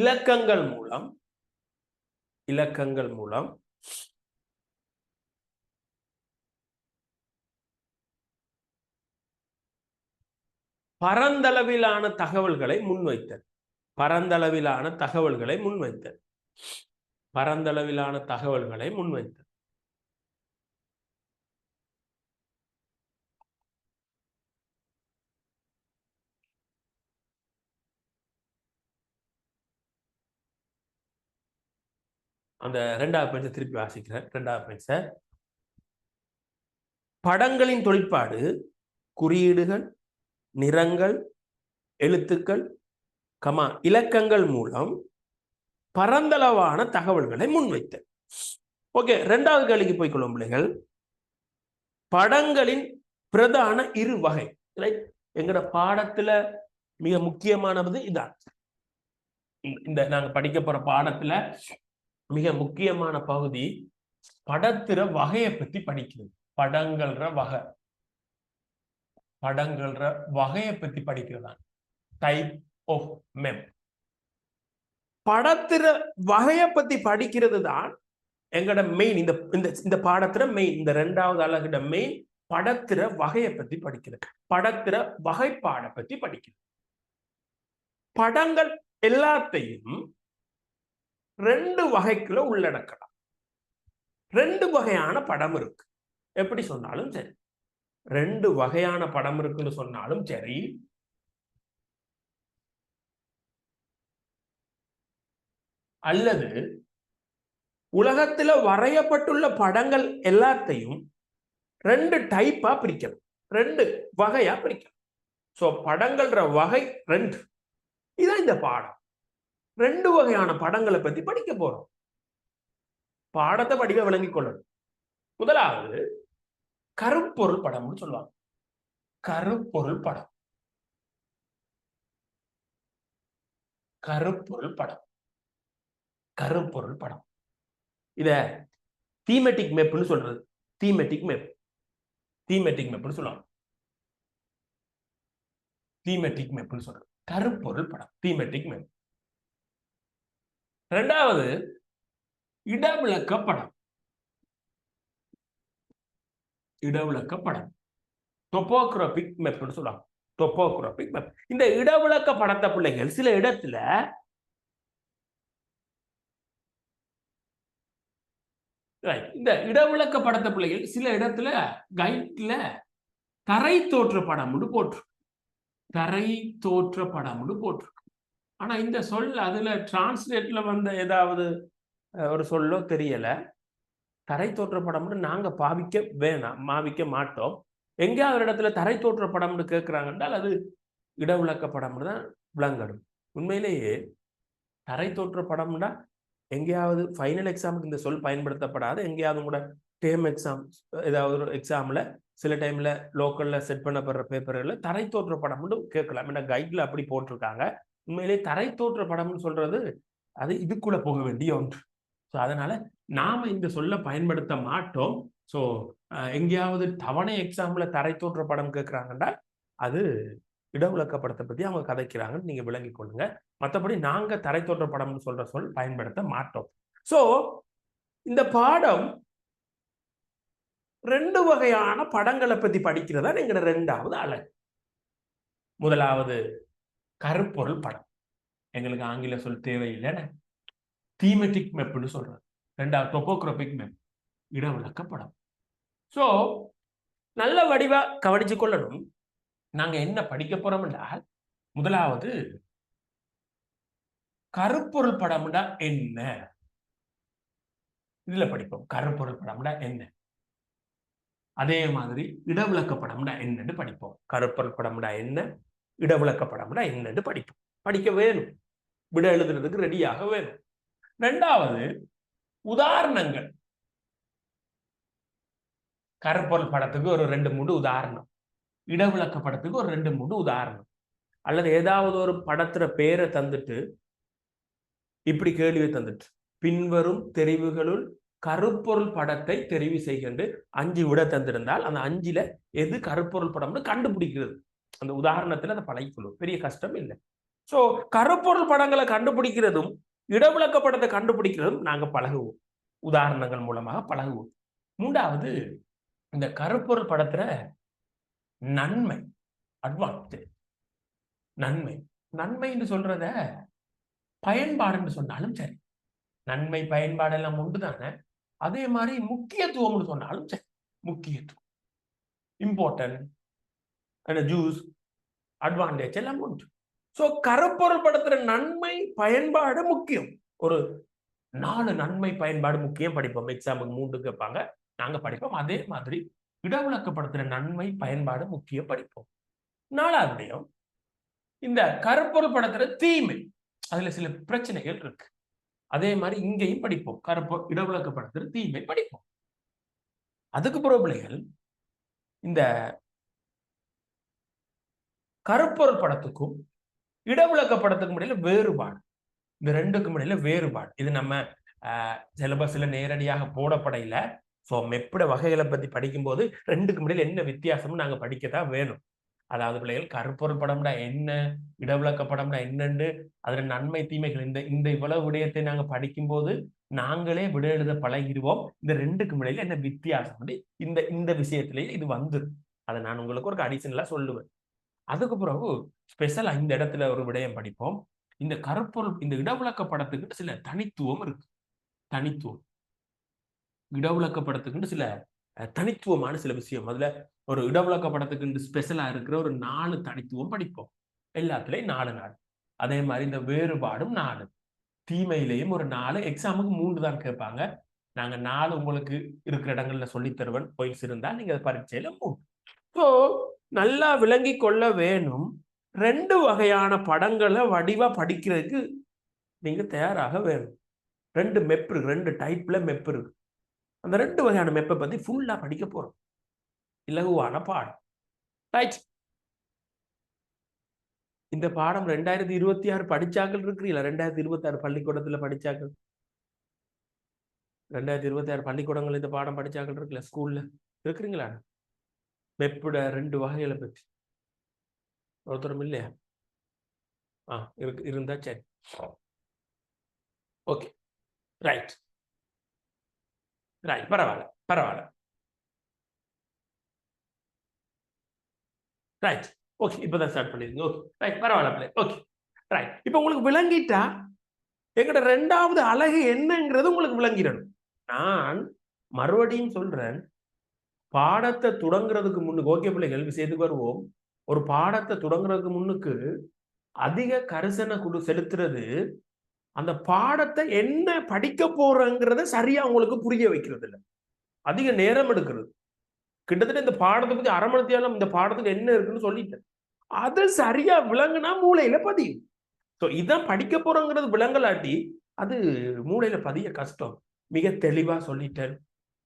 இலக்கங்கள் மூலம் பரந்தளவிலான தகவல்களை முன்வைத்தல். அந்த இரண்டாவது பாயிண்ட்ஸை திருப்பி வாசிக்கிறேன். இரண்டாவது பாயிண்ட்ஸை, படங்களின் தொழிற்பாடு குறியீடுகள், நிறங்கள், எழுத்துக்கள், இலக்கங்கள் மூலம் பரந்தளவான தகவல்களை முன்வைத்தல். ஓகே, இரண்டாவது கேள்விக்கு போய்க்கொள்ளும் பிள்ளைகள். படங்களின் பிரதான இரு வகை. எங்கட பாடத்துல மிக முக்கியமானது இதான். இந்த நாங்க படிக்க போற பாடத்துல மிக முக்கியமான பகுதி படத்திற வகையை பத்தி படிக்கிறது. படங்கள்ற வகையை பத்தி படிக்கிறதா டைப் ஆஃப் மெம். படத்திற வகையை பத்தி படிக்கிறது தான் எங்கட மெயின். இந்த பாடத்திற மெயின், இந்த இரண்டாவது அழகிட மெயின் படத்திற வகையை பத்தி படிக்கிறது. படத்திற வகைப்பாட பத்தி படிக்கிறது. படங்கள் எல்லாத்தையும் ரெண்டு வகைக்குள்ள உள்ளடக்கலாம். ரெண்டு வகையான படம் இருக்கு, எப்படி சொன்னாலும் சரி. ரெண்டு வகையான படம் இருக்குன்னு சொன்னாலும் சரி, அல்லது உலகத்துல வரையப்பட்டுள்ள படங்கள் எல்லாத்தையும் ரெண்டு டைப்பா பிரிக்கணும், ரெண்டு வகையா பிரிக்கணும். சோ படங்கள்ற வகை ரெண்டு. இதான் இந்த பாடம். ரெண்டு வகையான படங்களை பத்தி படிக்க போறோம். பாடத்தை படிக்க விளங்கிக் கொள்ளணும். முதலாவது கருப்பொருள் படம்னு சொல்லுவாங்க. கருப்பொருள் படம், கருப்பொருள் படம், கருப்பொருள் படம். இத தீமெட்டிக் மேப்னு சொல்றது. தீமெட்டிக் மேப், தீமெட்டிக் மேப்னு சொல்லுவாங்க. தீமெட்டிக் மேப்னு சொல்றது கருப்பொருள் படம், தீமெட்டிக் மேப். இரண்டாவது இடவிளக்க படம். இடவிளக்க படம் டொபோகிராபிக் மேப்னு சொல்லுவாங்க. டொபோகிராபிக் மேப். இந்த இடவிளக்க படத்தை பிள்ளைகள் சில இடத்துல இந்த இடவிளக்க படத்தை பிள்ளைகள் சில இடத்துல கைட்ல தரை தோற்ற படம் போட்டு, தரை தோற்ற படம் போட்டு. ஆனா இந்த சொல் அதுல டிரான்ஸ்லேட்ல வந்த ஏதாவது ஒரு சொல்லோ தெரியல. தரை தோற்ற படம்னு நாங்க பாவிக்க மாட்டோம். எங்கேயாவது ஒரு இடத்துல தரை தோற்ற படம்னு கேட்கிறாங்க என்றால் அது இடவிளக்க படம்னு தான் விளங்கடும். உண்மையிலேயே தரை தோற்ற படம்னா எங்கேயாவது ஃபைனல் எக்ஸாமுக்கு இந்த சொல் பயன்படுத்தப்படாது. எங்கேயாவது கூட டேர்ம் எக்ஸாம், ஏதாவது ஒரு எக்ஸாம்ல சில டைம்ல லோக்கல்ல செட் பண்ணப்படுற பேப்பர்ல தரை தோற்ற படம்னு கேட்கலாம். ஏன்னா கைட்ல அப்படி போட்டிருக்காங்க. உண்மையிலேயே தரை தோற்ற படம்னு சொல்றது அது இதுக்குள்ள போக வேண்டிய ஒன்று. ஸோ அதனால நாம இந்த சொல்ல பயன்படுத்த மாட்டோம். ஸோ எங்கேயாவது தவணை எக்ஸாம்ல தரை தோற்ற படம் கேட்கிறாங்கன்னா அது இடவிளக்க படத்தை பத்தி அவங்க கதைக்கிறாங்கன்னு நீங்க விளங்கிக் கொள்ளுங்க. மற்றபடி நாங்க தரை தோற்ற படம்னு சொல்ற சொல் பயன்படுத்த மாட்டோம். ஸோ இந்த பாடம் ரெண்டு வகையான படங்களை பத்தி படிக்கிறதா எங்கிற ரெண்டாவது அழகு. முதலாவது கருப்பொருள் படம், எங்களுக்கு ஆங்கில சொல் தேவையில்லைன்னு தீமெட்டிக் மேப்னு சொல்றது. ரெண்டாவது டொபோகிராபிக் மேப், இடவிளக்க படம். சோ நல்ல வடிவா கவனிச்சு கொள்ளணும். நாங்க என்ன படிக்க போறோம் என்றால், முதலாவது கருப்பொருள் படம்னா என்ன, இதுல படிப்போம். கருப்பொருள் படம்னா என்ன, அதே மாதிரி இடவிளக்க படம்னா என்னன்னு படிப்போம். கருப்பொருள் படம்னா என்ன, இடவிளக்க படம்னா என்னன்னு படிப்போம். படிக்க வேணும், விட எழுதுறதுக்கு ரெடியாக வேணும். ரெண்டாவது உதாரணங்கள். கருப்பொருள் படத்துக்கு ஒரு 2-3 உதாரணம், இடவிளக்க படத்துக்கு ஒரு 2-3 உதாரணம். அல்லது ஏதாவது ஒரு படத்துல பேரை தந்துட்டு இப்படி கேள்வியை தந்துட்டு பின்வரும் தெரிவுகளுள் கருப்பொருள் படத்தை தெரிவு செய்கின்ற 5 விட தந்திருந்தால் அந்த 5ல எது கருப்பொருள் படம்னு கண்டுபிடிக்கிறது. அந்த உதாரணத்துல அதை பழகிக்கொள்ளும், பெரிய கஷ்டம் இல்லை. சோ கருப்பொருள் படங்களை கண்டுபிடிக்கிறதும் இடவிளக்க படத்தை கண்டுபிடிக்கிறதும் நாங்க பழகுவோம், உதாரணங்கள் மூலமாக பழகுவோம். மூன்றாவது இந்த கருப்பொருள் படத்துல நன்மை, அட்வான்டேஜ். நன்மைன்னு சொல்றத பயன்பாடுன்னு சொன்னாலும் சரி, நன்மை பயன்பாடு எல்லாம் உண்டு தானே. அதே மாதிரி முக்கியத்துவம்னு சொன்னாலும் சரி, முக்கியத்துவம், இம்பார்ட்டன்ட், ஜூஸ், அட்வான்டேஜ் எல்லாம் உண்டு. சோ கருப்பொருள் படத்துல நன்மை பயன்பாடு முக்கியம். ஒரு 4 நன்மை பயன்பாடு முக்கியம் படிப்போம். எக்ஸாமுக்கு 3 கேட்பாங்க, நாங்க படிப்போம். அதே மாதிரி இடவிளக்க படத்துல நன்மை பயன்பாடு முக்கியம் படிப்போம். 4வது விடயம் இந்த கருப்பொருள் படத்துல தீமை, அதுல சில பிரச்சனைகள் இருக்கு. அதே மாதிரி இங்கேயும் படிப்போம். இடவிளக்க படத்துல தீமை படிப்போம். அதுக்கு பிறகு பிள்ளைகள் இந்த கருப்பொருள் படத்துக்கும் இடவிளக்க படத்துக்கும் இடையில வேறுபாடு. இந்த ரெண்டுக்கும் இடையில வேறுபாடு. இது நம்ம சிலபஸ்ல நேரடியாக போடப்படையில. ஸோ மெப்பிட வகைகளை பத்தி படிக்கும்போது ரெண்டுக்கும் இடையில என்ன வித்தியாசம்னு நாங்க படிக்கத்தான் வேணும். அதாவது பிள்ளைகள் கருப்பொருள் படம்னா என்ன, இடவிளக்க படம்னா என்னன்னு, அதுல நன்மை தீமைகள், இந்த இந்த இவ்வளவு விடயத்தை நாங்க படிக்கும்போது நாங்களே விட எழுத பழகிடுவோம். இந்த ரெண்டுக்கும் இடையில என்ன வித்தியாசம் இந்த இந்த விஷயத்திலேயே இது வந்துடும். அதை நான் உங்களுக்கு ஒரு அடிஷனலா சொல்லுவேன். அதுக்கு பிறகு ஸ்பெஷலா இந்த இடத்துல ஒரு விடயம் படிப்போம். இந்த கருப்பொருள், இந்த இடவிளக்க படத்துக்கு சில தனித்துவம் இருக்கு. தனித்துவம் இடவிளக்க படத்துக்கு சில தனித்துவமான சில விஷயம். அதுல ஒரு இடவிளக்க படத்துக்கு ஸ்பெஷலா இருக்கிற ஒரு 4 தனித்துவம் படிப்போம். எல்லாத்துலயும் 4. அதே மாதிரி இந்த வேறுபாடும் 4, தீமையிலையும் ஒரு 4, எக்ஸாமுக்கு 3 தான் கேட்பாங்க. நாங்க 4 உங்களுக்கு இருக்கிற இடங்கள்ல சொல்லி தருவேன். பாயிண்ட்ஸ் இருந்தா நீங்க பரீட்சையில 3. ஸோ நல்லா விளங்கி கொள்ள வேணும். 2 வகையான படங்களை வடிவா படிக்கிறதுக்கு நீங்க தயாராக வேணும். 2 மெப் இருக்கு, 2 டைப்ல மெப் இருக்கு. அந்த 2 வகையான மெப்பை பத்தி ஃபுல்லா படிக்க போறோம். இலகுவான பாடம். ரைட். இந்த பாடம் 2026 படிச்சாக்கள் இருக்கிறீங்களா? 2026 பள்ளிக்கூடத்துல படிச்சாக்கள், 2026 பள்ளிக்கூடங்கள் இந்த பாடம் படிச்சாக்கள் இருக்குல்ல, ஸ்கூல்ல இருக்கிறீங்களா? மெப்புட 2 வகைகளை பத்தி ஒருத்தரும் இல்லையா? இருந்தா சரி. ஓகே, ரைட் ரைட், பரவாயில்ல பரவாயில்ல. ரைட், ஓகே, இப்பதான் ஸ்டார்ட் பண்ணிருக்கீங்க. ஓகே, ரைட், பரவாயில்ல. Okay, right. இப்போ உங்களுக்கு விளங்கிட்டா எங்கட 2வது அழகு என்னங்கிறது உங்களுக்கு விளங்கிடணும். நான் மறுபடியும் சொல்றேன், பாடத்தை தொடங்குறதுக்கு முன்னுக்கு, ஓகே பிள்ளைகள் விஷயத்துக்கு வருவோம். ஒரு பாடத்தை தொடங்குறதுக்கு முன்னுக்கு அதிக கரிசனை செலுத்துறது அந்த பாடத்தை என்ன படிக்க போறங்கிறத சரியா உங்களுக்கு புரிய வைக்கிறது இல்லை. அதிக நேரம் எடுக்கிறது. கிட்டத்தட்ட இந்த பாடத்தை பத்தி அரை மணி நேரம் இந்த பாடத்துக்கு என்ன இருக்குன்னு சொல்லிட்டேன். அது சரியா விளங்குனா மூளையில பதியும். ஸோ இதான் படிக்க போறோங்கிறது விளங்கலாட்டி அது மூளையில பதிய கஷ்டம். மிக தெளிவா சொல்லிட்டேன்.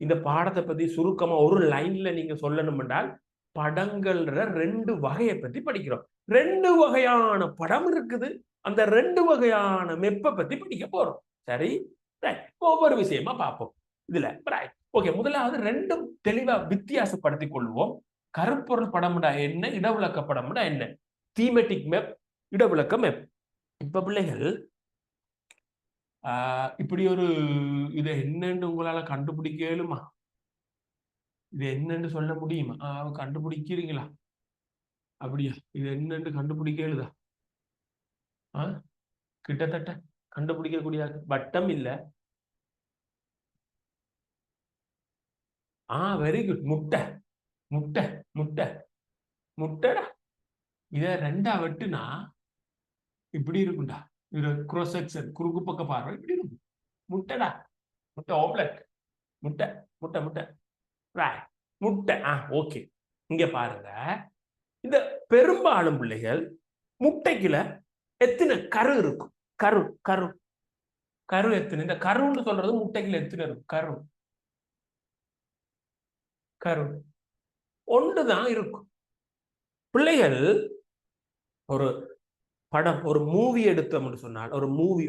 இந்த பாடத்தை பத்தி சுருக்கமா ஒரு லைன்ல நீங்க சொல்லணும் என்றால், படங்கள்ற 2 வகையை பத்தி படிக்கிறோம். 2 வகையான படம் இருக்குது. அந்த 2 வகையான மெப்பை பத்தி படிக்க போறோம். சரி, ஒவ்வொரு விஷயமா பார்ப்போம் இதுல. ஓகே, முதலாவது 2ம் தெளிவா வித்தியாசப்படுத்திக் கொள்வோம். கருப்பொருள் படம்டா என்ன, இடவிளக்க படம்டா என்ன. தீமெட்டிக் மெப், இடவிளக்க மெப். இப்ப பிள்ளைகள் இப்படி ஒரு இதை என்னன்னு உங்களால கண்டுபிடிக்க இயலுமா? இது என்னன்னு சொல்ல முடியுமா? கண்டுபிடிக்கிறீங்களா? அப்படியா? இது என்னன்னு கண்டுபிடிக்க இயலுதா? கிட்டத்தட்ட கண்டுபிடிக்கக்கூடிய வட்டம் இல்ல. Very good. முட்டை முட்டை முட்டை முட்டைடா. இத 2ஆ வெட்டுனா இப்படி இருக்கும்டா. இது cross section, குறுக்கு பக்க பார்வை இப்படி இருக்கும். முட்டைடா. முட்டை ஆம்லெட். முட்டை முட்டை முட்டை முட்டை. ஓகே, இங்க பாருங்க. இந்த பெரும்பாலும் பிள்ளைகள் முட்டைக்குள்ள எத்தனை கரு இருக்கும்? கரு கரு கரு எத்தனை? இந்த கருன்னு சொல்றது முட்டைக்குள்ள எத்தனை இருக்கும்? கரு கரு ஒன்றுதான் இருக்கும். பிள்ளைகள் ஒரு படம், ஒரு மூவி எடுத்தோம்னு சொன்னால்,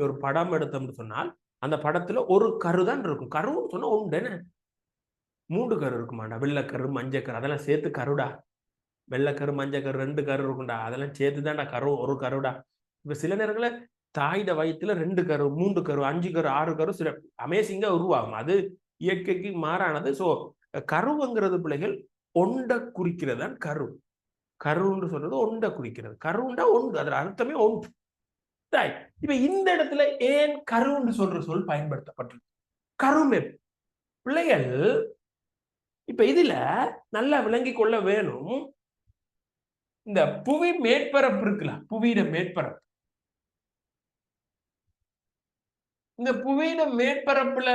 ஒரு படம் எடுத்தோம்னு சொன்னால், அந்த படத்துல ஒரு கரு தான் இருக்கும். கருன்னு சொன்னா ஒன்று 3 கரு இருக்குமாடா. வெள்ளைக்கரு, மஞ்சக்கரு, அதெல்லாம் சேர்த்து கருடா. வெள்ளைக்கரு, மஞ்சக்கரு 2 கரு இருக்கும்டா. அதெல்லாம் சேர்த்து தான்டா கரு, ஒரு கருடா. இப்ப சில நேரங்களில் தாயிட வயிற்றுல 2 கரு, 3 கரு, 5 கரு, 6 கரு சில அமேசிங்கா உருவாகும். அது இயற்கைக்கு மாறானது. ஸோ கருவுங்கிறது பிள்ளைகள் ஒண்ட குறிக்கிறதான் கரு. கருன்னு சொல்றது ஒண்ட குறிக்கிறது. கருண்டா ஒன்று, அதுல அர்த்தமே ஒன்று. இப்ப இந்த இடத்துல ஏன் கருன்னு சொல்ற சொல் பயன்படுத்தப்பட்டிருக்கு? கருமெப். பிள்ளைகள் இப்ப இதுல நல்லா விளங்கி கொள்ள வேணும். இந்த புவி மேற்பரப்பு இருக்குல்ல, புவியிட மேற்பரப்பு. இந்த புவியிட மேற்பரப்புல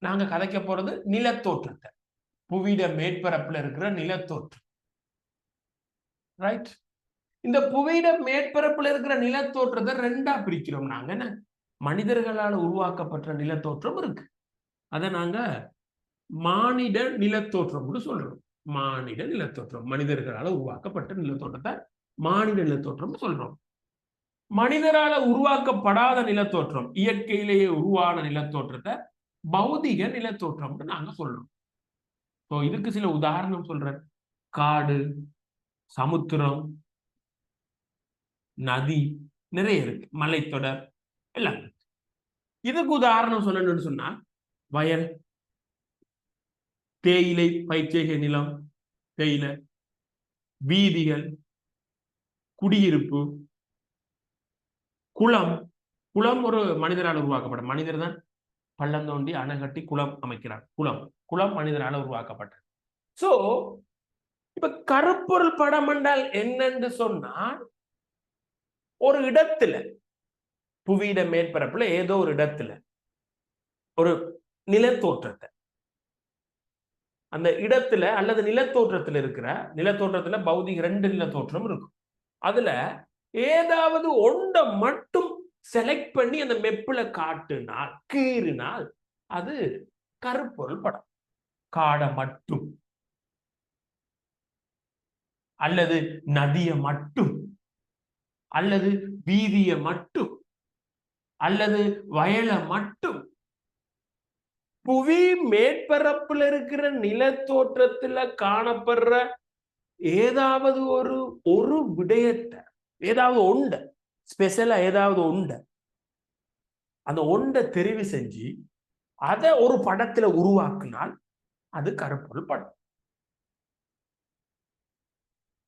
நாங்க கதைக்க போறது நிலத்தோற்றத்தை. புவியிட மேற்பரப்புல இருக்கிற நிலத்தோற்றம். ரைட். இந்த புவியிட மேற்பரப்புல இருக்கிற நிலத்தோற்றத்தை ரெண்டா பிரிக்கிறோம் நாங்க. என்ன மனிதர்களால் உருவாக்கப்பட்ட நிலத்தோற்றம் இருக்கு, அதை நாங்க மானிட நிலத்தோற்றம் சொல்றோம். மானிட நிலத்தோற்றம், மனிதர்களால் உருவாக்கப்பட்ட நிலத்தோற்றத்தை மானிட நிலத்தோற்றம் சொல்றோம். மனிதரால உருவாக்கப்படாத நிலத்தோற்றம், இயற்கையிலேயே உருவான நிலத்தோற்றத்தை பௌதிக நிலத்தோற்றம் நாங்க சொல்றோம். இதுக்கு சில உதாரணம் சொல்றேன். காடு, சமுத்திரம், நதி, நிறைய இருக்கு, மலைத்தொடர் எல்லாம். இதுக்கு உதாரணம் சொல்லணும்னு சொன்னா வயல், தேயிலை பயிர்ச்செய்கை நிலம், தேயிலை, வீதிகள், குடியிருப்பு, குளம். குளம் ஒரு மனிதரால் உருவாக்கப்பட்ட, மனிதர் தான் பள்ளம் தோண்டி அணை கட்டி குளம் அமைக்கிறார். குளம் மனிதரால் உருவாக்கப்பட்டது. சோ இப்ப கருப்பொருள் படம் என்றால் என்னன்னு சொன்னா, ஒரு இடத்துல, புவியிட மேற்பரப்புல ஏதோ ஒரு இடத்துல ஒரு நிலத்தோற்றத்தை, அந்த இடத்துல அல்லது நிலத்தோற்றத்தில் இருக்கிற, நிலத்தோற்றத்துல பௌதிக 2 நிலத்தோற்றம் இருக்கும், அதுல ஏதாவது ஒன்றை மட்டும் செலக்ட் பண்ணி அந்த மெப்புல காட்டுனால், கீறினால் அது கருப்பொருள் படம். காடை மட்டும், அல்லது நதியை மட்டும், அல்லது வீதியை மட்டும், அல்லது வயலை மட்டும், புவி மேற்பரப்புல இருக்கிற நிலத்தோற்றத்துல காணப்படுற ஏதாவது ஒரு விடயத்தை, ஏதாவது ஒண்ட ஸ்பெஷலா, ஏதாவது ஒண்ட, அந்த ஒண்ட தெரிவு செஞ்சு அதை ஒரு படத்துல உருவாக்குனால் அது கருப்பொருள் படம்.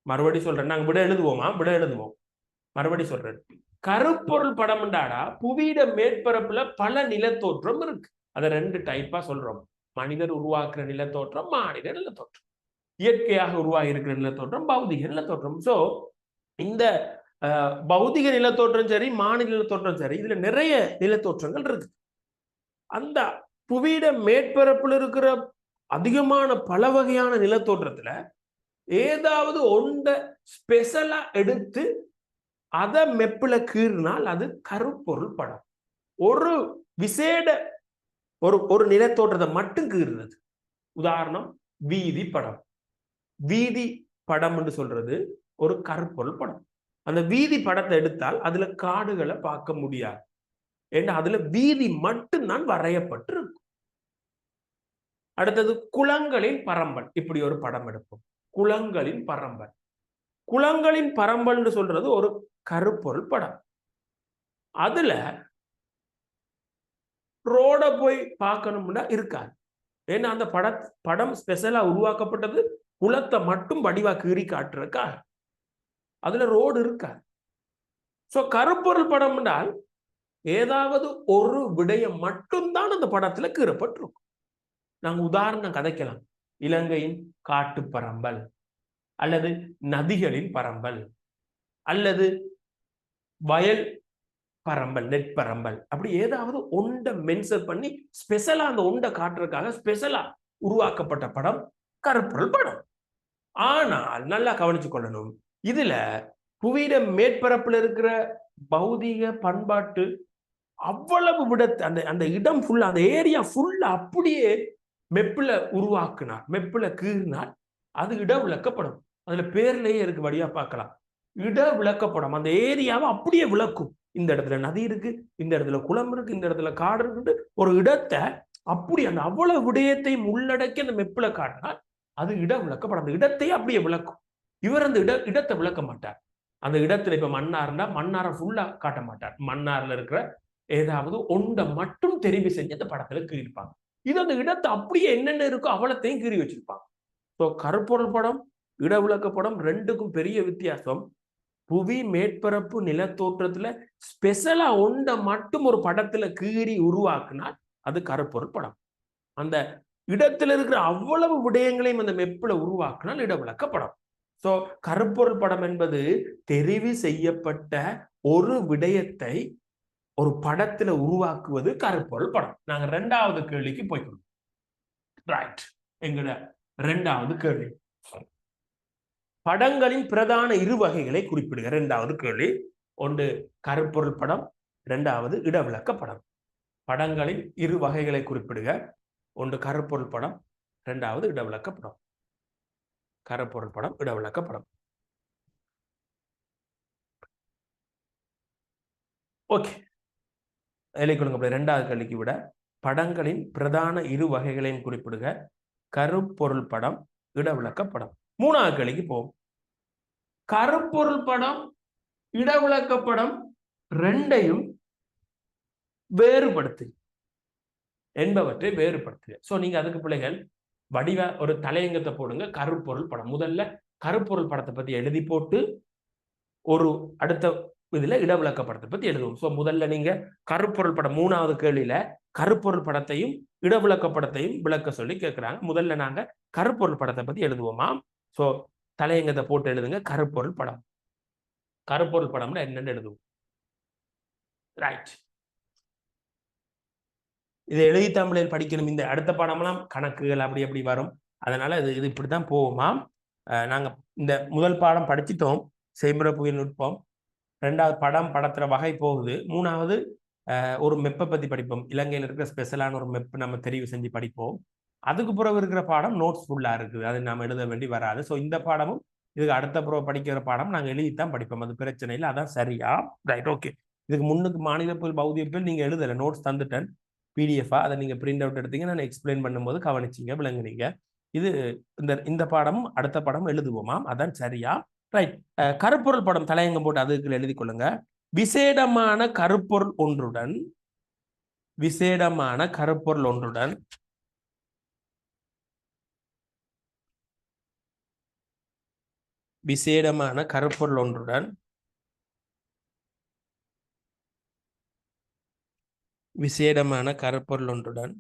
மறுபடி சொல்றேன், நாங்க விட எழுதுவோம். மறுபடி சொல்றேன், கருப்பொருள் படம் என்றாடா புவியிட மேற்பரப்புல பல நிலத்தோற்றம் இருக்கு. அதை 2 டைப்பா சொல்றோம். மனிதர் உருவாக்குற நிலத்தோற்றம், மானிட நிலத்தோற்றம். இயற்கையாக உருவாகி இருக்கிற நிலத்தோற்றம், பௌதிக நிலத்தோற்றம். சோ இந்த பௌதிக நிலத்தோற்றம் சரி, மானிட நிலத்தோற்றம் சரி, இதுல நிறைய நிலத்தோற்றங்கள் இருக்கு. அந்த புவியிட மேற்பரப்புல இருக்கிற அதிகமான பல வகையான நிலத்தோற்றத்துல ஏதாவது ஒன்றை ஸ்பெஷலா எடுத்து அதை மெப்புல கீறினால் அது கருப்பொருள் படம். ஒரு விசேட ஒரு நிலத்தோற்றத்தை மட்டும் கீறுறது. உதாரணம், வீதி படம். வீதி படம் என்று சொல்றது ஒரு கருப்பொருள் படம். அந்த வீதி படத்தை எடுத்தால் அதுல காடுகளை பார்க்க முடியாது, ஏன்னா அதுல வீதி மட்டும்தான் வரையப்பட்டிருக்கும். அடுத்தது குளங்களின் பரம்பல். இப்படி ஒரு படம் எடுப்போம், குளங்களின் பரம்பல். குளங்களின் பரம்பல் சொல்றது ஒரு கருப்பொருள் படம். அதுல ரோட போய் பார்க்கணும்னா இருக்காது, ஏன்னா அந்த படம் ஸ்பெஷலா உருவாக்கப்பட்டது குளத்தை மட்டும் வடிவா கீறி காட்டுறதுக்காக. அதுல ரோடு இருக்காது. சோ கருப்பொருள் படம் என்றால் ஏதாவது ஒரு விடயம் மட்டும்தான் அந்த படத்துல கீறப்பட்டிருக்கும். நாங்க உதாரணம் கதைக்கலாம். இலங்கையின் காட்டு பரம்பல், அல்லது நதிகளின் பரம்பல், அல்லது வயல் பரம்பல், நெற்பரம்பல். அப்படி ஏதாவது ஒன்றை மென்ஷன் பண்ணி ஸ்பெஷலா அந்த ஒன்றை காட்டுறதுக்காக ஸ்பெஷலா உருவாக்கப்பட்ட படம் கருப்பொருள் படம். ஆனால் நல்லா கவனிச்சு கொள்ளணும், இதுல புவியிட மேற்பரப்புல இருக்கிற பௌதிக பண்பாட்டு அவ்வளவு விடத்தை, அந்த இடம் ஃபுல்லா, அந்த ஏரியா ஃபுல்லா அப்படியே மெப்புல உருவாக்குனார், மெப்புல கீறினார், அது இட விளக்கப்படும். அதுல பேர்லயே இருக்கு, வழியா பார்க்கலாம், இட விளக்கப்படும். அந்த ஏரியாவை அப்படியே விளக்கும். இந்த இடத்துல நதி இருக்கு, இந்த இடத்துல குளம் இருக்கு, இந்த இடத்துல காடு இருக்கு, ஒரு இடத்தை அப்படி அந்த அவ்வளவு விடயத்தையும் உள்ளடக்கி அந்த மெப்புல காட்டினால் அது இட விளக்கப்படும். அந்த இடத்தையே அப்படியே விளக்கும். இவர் அந்த இடத்தை விளக்க மாட்டார். அந்த இடத்துல இப்ப மன்னார்னா மன்னாரை ஃபுல்லா காட்ட மாட்டார். மன்னார்ல இருக்கிற ஏதாவது ஒன்றை மட்டும் தெரிவு செஞ்சு அந்த படத்துல கீறிப்பாங்க. இது அந்த இடத்தை அப்படியே என்னென்ன இருக்கோ அவ்வளத்தையும் கீறி வச்சிருப்பாங்க. ஸோ கருப்பொருள் படம், இட விளக்க படம், ரெண்டுக்கும் பெரிய வித்தியாசம். புவி மேற்பரப்பு நிலத்தோற்றத்துல ஸ்பெஷலா ஒன்றை மட்டும் ஒரு படத்துல கீறி உருவாக்குனால் அது கருப்பொருள் படம். அந்த இடத்துல இருக்கிற அவ்வளவு விடயங்களையும் அந்த மெப்புல உருவாக்கினால் இட விளக்க படம். சோ கருப்பொருள் படம் என்பது தெரிவு செய்யப்பட்ட ஒரு விடயத்தை ஒரு படத்துல உருவாக்குவது கருப்பொருள் படம். நாங்க 2வது கேள்விக்கு போய்க்கணும். ரைட், எங்கட 2வது கேள்வி. படங்களின் பிரதான இரு வகைகளை குறிப்பிடுக. இரண்டாவது கேள்வி. ஒன்று கருப்பொருள் படம், இரண்டாவது இடவிளக்க படம். படங்களின் இரு வகைகளை குறிப்பிடுக. ஒன்று கருப்பொருள் படம், இரண்டாவது இடவிளக்க படம். கருப்பொருள் படம், இடவிளக்க படம். ஓகே, இரண்டாவது கேள்விக்கு விட படங்களின் பிரதான இரு வகைகளையும் குறிப்பிடுக. கருப்பொருள் படம், இடவிளக்க படம். மூணாவது கேள்விக்கு போவோம். கருப்பொருள் படம், இடவிளக்க படம் ரெண்டையும் வேறுபடுத்து என்பவற்றை வேறுபடுத்துக. சோ நீங்க அதுக்கு பிள்ளைகள் வடிவ ஒரு தலையங்கத்தை போடுங்க. கருப்பொருள் படம், முதல்ல கருப்பொருள் படத்தை பத்தி எழுதி போட்டு ஒரு அடுத்த இதுல இடவிளக்க படத்தை பத்தி எழுதுவோம். சோ முதல்ல நீங்க கருப்பொருள் படம், மூணாவது கேள்வியில கருப்பொருள் படத்தையும் இடவிளக்க படத்தையும் விளக்க சொல்லி கேட்கிறாங்க. முதல்ல நாங்க கருப்பொருள் படத்தை பத்தி எழுதுவோமா. சோ தலையங்கத்தை போட்டு எழுதுங்க. கருப்பொருள் படம். கருப்பொருள் படம்னா என்னன்னு எழுதுவோம். ரைட். இதை எழுதி தமிழில் படிக்கணும். இந்த அடுத்த பாடம்லாம் கணக்குகள் அப்படி அப்படி வரும். அதனால இது இப்படித்தான் போவோமா. நாங்க இந்த முதல் பாடம் படிச்சிட்டோம், செய்முறை புயல் நுட்பம். ரெண்டாவது படம், படத்துல வகை போகுது. மூணாவது ஒரு மெப்பை பத்தி படிப்போம். இலங்கையில் இருக்கிற ஸ்பெஷலான ஒரு மெப் நம்ம தெரிவு செஞ்சு படிப்போம். அதுக்கு பிறகு இருக்கிற பாடம் நோட்ஸ் ஃபுல்லா இருக்குது, அது நம்ம எழுத வேண்டி வராது. ஸோ இந்த பாடமும் இதுக்கு அடுத்த பிறகு படிக்கிற பாடம் நாங்கள் எழுதித்தான் படிப்போம். அது பிரச்சனை இல்லை, அதான் சரியா. Right, okay. இதுக்கு முன்னுக்கு மாநில புயல், பௌதிய புயல் நீங்க எழுதலை, நோட்ஸ் தந்துட்டேன் பிடிஎஃபா. அதை நீங்க பிரிண்ட் அவுட் எடுத்தீங்க, நான் எக்ஸ்பிளைன் பண்ணும்போது கவனிச்சிங்க, விளங்குனீங்க. இது இந்த பாடம் அடுத்த பாடம் எழுதுவோமா, அதான் சரியா. ரைட். கருப்பொருள் படம் தலையங்கம் போட்டு அதுக்கு எழுதி கொள்ளுங்க. விசேடமான கருப்பொருள் ஒன்றுடன், விசேடமான கருப்பொருள் ஒன்றுடன் விசேடமான கருப்பொருள் ஒன்றுடன் விசேடமான கருப்பொருள் ஒன்றுடன்